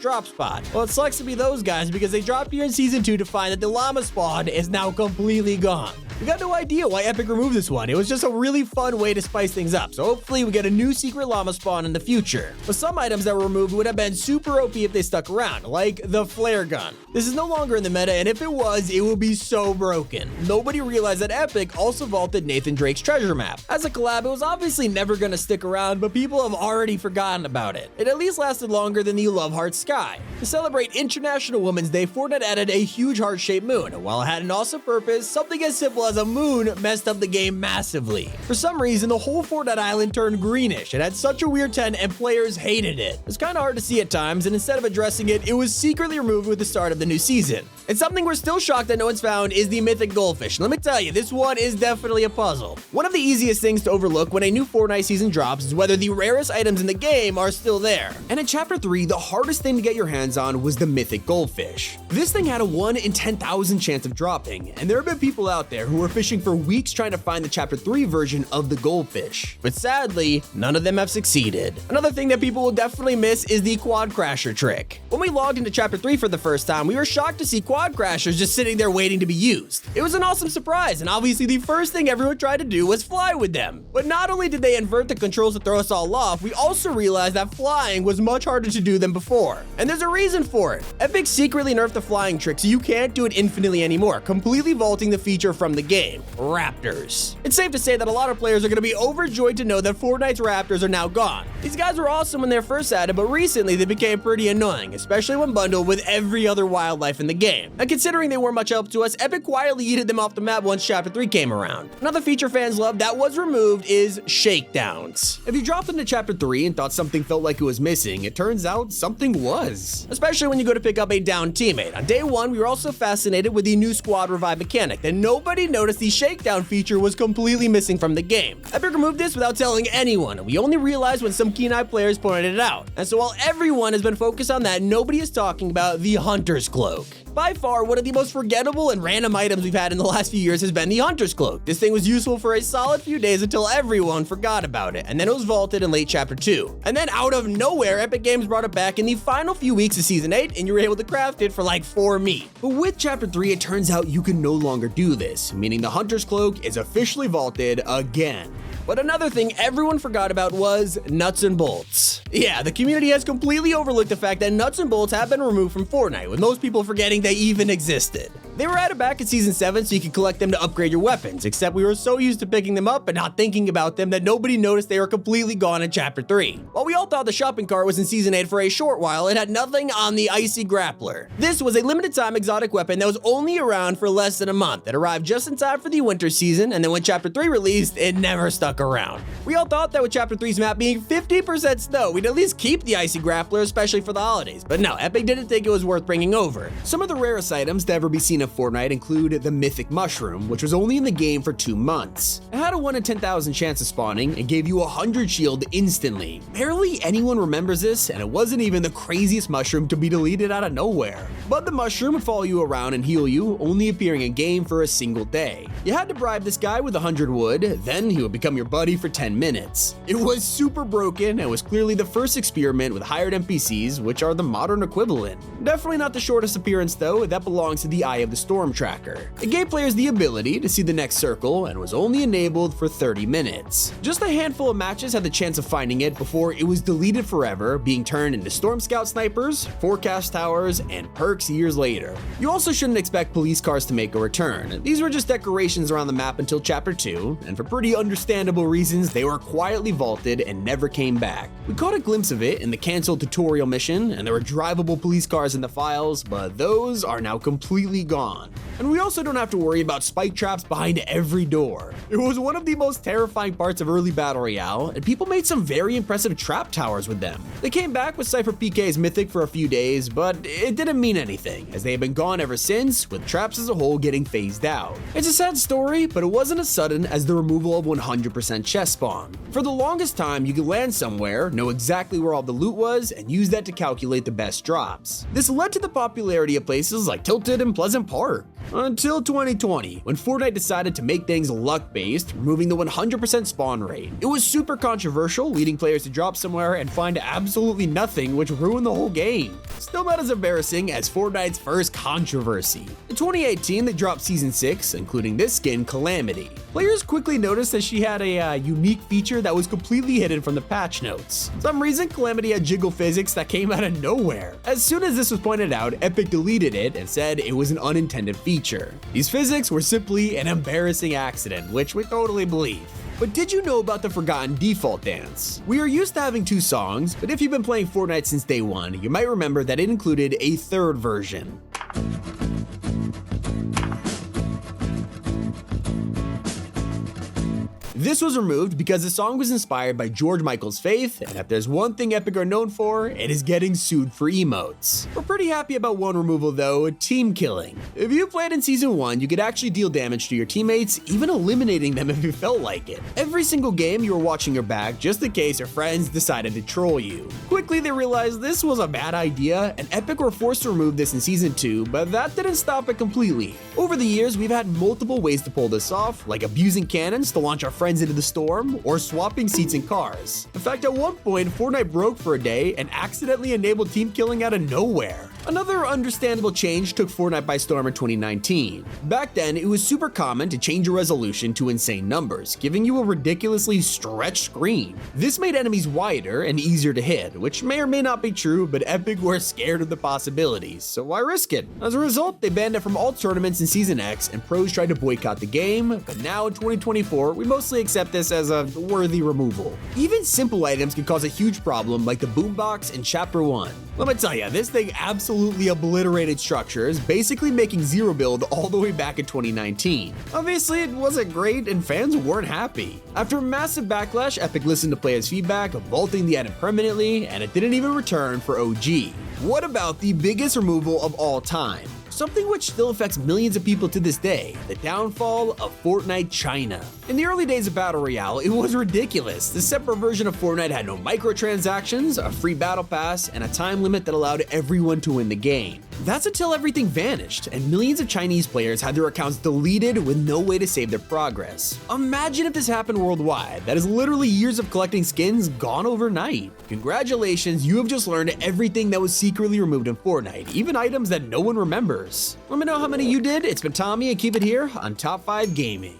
drop spot. Well, it sucks to be those guys because they dropped here in Season 2 to find that the llama spawn is now completely gone. We got no idea why Epic removed this one. It was just a really fun way to spice things up, so hopefully we get a new secret llama spawn in the future. But some items that were removed would have been super OP if they stuck around, like the flare gun. This is no longer in the meta, and if it was, it would be so broken. Nobody realized that Epic also vaulted Nathan Drake's treasure map. As a collab, it was obviously never gonna stick around, but people have already forgotten about it. It at least lasted longer than the Love Heart Sky. To celebrate International Women's Day, Fortnite added a huge heart-shaped moon, and while it had an awesome purpose, something as simple as a moon messed up the game massively. For some reason, the whole Fortnite island turned greenish. It had such a weird tint, and players hated it. It's kinda hard to see at times, and instead of addressing it, it was secretly removed with the start of the new season. And something we're still shocked that no one's found is the Mythic Goldfish. Let me tell you, this one is definitely a puzzle. One of the easiest things to overlook when a new Fortnite season drops is whether the rarest items in the game are still there. And in Chapter 3, the hardest thing to get your hands on was the Mythic Goldfish. This thing had a 1 in 10,000 chance of dropping, and there have been people out there who were fishing for weeks trying to find the Chapter 3 version of the goldfish. But sadly, none of them have succeeded. Another thing that people will definitely miss is the Quad Crasher trick. When we logged into Chapter 3 for the first time, we were shocked to see Quad Crashers just sitting there waiting to be used. It was an awesome surprise, and obviously the first thing everyone tried to do was fly with them. But not only did they invert the controls to throw us all off, we also realized that flying was much harder to do than before. And there's a reason for it. Epic secretly nerfed the flying trick so you can't do it infinitely anymore, completely vaulting the feature from the game. Raptors. It's safe to say that a lot of players are going to be overjoyed to know that Fortnite's Raptors are now gone. These guys were awesome when they were first added, but recently they became pretty annoying, especially when bundled with every other wildlife in the game. And considering they weren't much help to us, Epic quietly yeeted them off the map once Chapter 3 came around. Another feature fans love that was removed is shakedowns. If you dropped into Chapter 3 and thought something felt like it was missing, it turns out something was. Especially when you go to pick up a downed teammate. On day 1, we were also fascinated with the new squad revive mechanic, that nobody noticed the shakedown feature was completely missing from the game. Epic removed this without telling anyone, and we only realized when some keen-eyed players pointed it out. And so while everyone has been focused on that, nobody is talking about the Hunter's Cloak. By far, one of the most forgettable and random items we've had in the last few years has been the Hunter's Cloak. This thing was useful for a solid few days until everyone forgot about it, and then it was vaulted in late Chapter 2. And then out of nowhere, Epic Games brought it back in the final few weeks of Season 8, and you were able to craft it for like 4 meat. But with Chapter 3, it turns out you can no longer do this, meaning the Hunter's Cloak is officially vaulted again. But another thing everyone forgot about was nuts and bolts. Yeah, the community has completely overlooked the fact that nuts and bolts have been removed from Fortnite, with most people forgetting they even existed. They were added back in Season 7 so you could collect them to upgrade your weapons, except we were so used to picking them up and not thinking about them that nobody noticed they were completely gone in Chapter 3. While we all thought the shopping cart was in Season 8 for a short while, it had nothing on the Icy Grappler. This was a limited time exotic weapon that was only around for less than a month. It arrived just in time for the winter season, and then when Chapter 3 released, it never stuck around. We all thought that with Chapter 3's map being 50% snow, we'd at least keep the Icy Grappler, especially for the holidays, but no, Epic didn't think it was worth bringing over. Some of the rarest items to ever be seen in Fortnite include the Mythic Mushroom, which was only in the game for 2 months. It had a 1 in 10,000 chance of spawning and gave you 100 shield instantly. Barely anyone remembers this, and it wasn't even the craziest mushroom to be deleted out of nowhere. But the mushroom would follow you around and heal you, only appearing in game for a single day. You had to bribe this guy with 100 wood, then he would become your buddy for 10 minutes. It was super broken and was clearly the first experiment with hired NPCs, which are the modern equivalent. Definitely not the shortest appearance though, that belongs to the Eye of the Storm tracker. It gave players the ability to see the next circle and was only enabled for 30 minutes. Just a handful of matches had the chance of finding it before it was deleted forever, being turned into Storm Scout snipers, forecast towers, and perks years later. You also shouldn't expect police cars to make a return. These were just decorations around the map until Chapter 2, and for pretty understandable reasons, they were quietly vaulted and never came back. We caught a glimpse of it in the canceled tutorial mission, and there were drivable police cars in the files, but those are now completely gone. And we also don't have to worry about spike traps behind every door. It was one of the most terrifying parts of early Battle Royale, and people made some very impressive trap towers with them. They came back with Cypher PK's Mythic for a few days, but it didn't mean anything, as they have been gone ever since, with traps as a whole getting phased out. It's a sad story, but it wasn't as sudden as the removal of 100% chest spawn. For the longest time, you could land somewhere, know exactly where all the loot was, and use that to calculate the best drops. This led to the popularity of places like Tilted and Pleasant Park. Until 2020, when Fortnite decided to make things luck-based, removing the 100% spawn rate. It was super controversial, leading players to drop somewhere and find absolutely nothing, which ruined the whole game. Still not as embarrassing as Fortnite's first controversy. In 2018, they dropped Season 6, including this skin, Calamity. Players quickly noticed that she had a unique feature that was completely hidden from the patch notes. For some reason, Calamity had jiggle physics that came out of nowhere. As soon as this was pointed out, Epic deleted it and said it was an unintended feature. These physics were simply an embarrassing accident, which we totally believe. But did you know about the forgotten default dance? We are used to having 2 songs, but if you've been playing Fortnite since day 1, you might remember that it included a 3rd version. This was removed because the song was inspired by George Michael's Faith, and if there's one thing Epic are known for, it is getting sued for emotes. We're pretty happy about one removal though, team killing. If you played in Season 1, you could actually deal damage to your teammates, even eliminating them if you felt like it. Every single game you were watching your back just in case your friends decided to troll you. Quickly they realized this was a bad idea, and Epic were forced to remove this in Season 2, but that didn't stop it completely. Over the years, we've had multiple ways to pull this off, like abusing cannons to launch our friends into the storm, or swapping seats in cars. In fact, at one point, Fortnite broke for a day and accidentally enabled team killing out of nowhere. Another understandable change took Fortnite by storm in 2019. Back then, it was super common to change your resolution to insane numbers, giving you a ridiculously stretched screen. This made enemies wider and easier to hit, which may or may not be true, but Epic were scared of the possibilities, so why risk it? As a result, they banned it from all tournaments in Season X, and pros tried to boycott the game, but now in 2024, we mostly accept this as a worthy removal. Even simple items can cause a huge problem, like the boombox in Chapter 1. Let me tell you, this thing absolutely obliterated structures, basically making zero build all the way back in 2019. Obviously, it wasn't great and fans weren't happy. After a massive backlash, Epic listened to players' feedback, vaulting the item permanently, and it didn't even return for OG. What about the biggest removal of all time? Something which still affects millions of people to this day, the downfall of Fortnite China. In the early days of Battle Royale, it was ridiculous. The separate version of Fortnite had no microtransactions, a free battle pass, and a time limit that allowed everyone to win the game. That's until everything vanished, and millions of Chinese players had their accounts deleted with no way to save their progress. Imagine if this happened worldwide. That is literally years of collecting skins gone overnight. Congratulations, you have just learned everything that was secretly removed in Fortnite, even items that no one remembers. Let me know how many you did. It's been Tommy, and keep it here on Top 5 Gaming.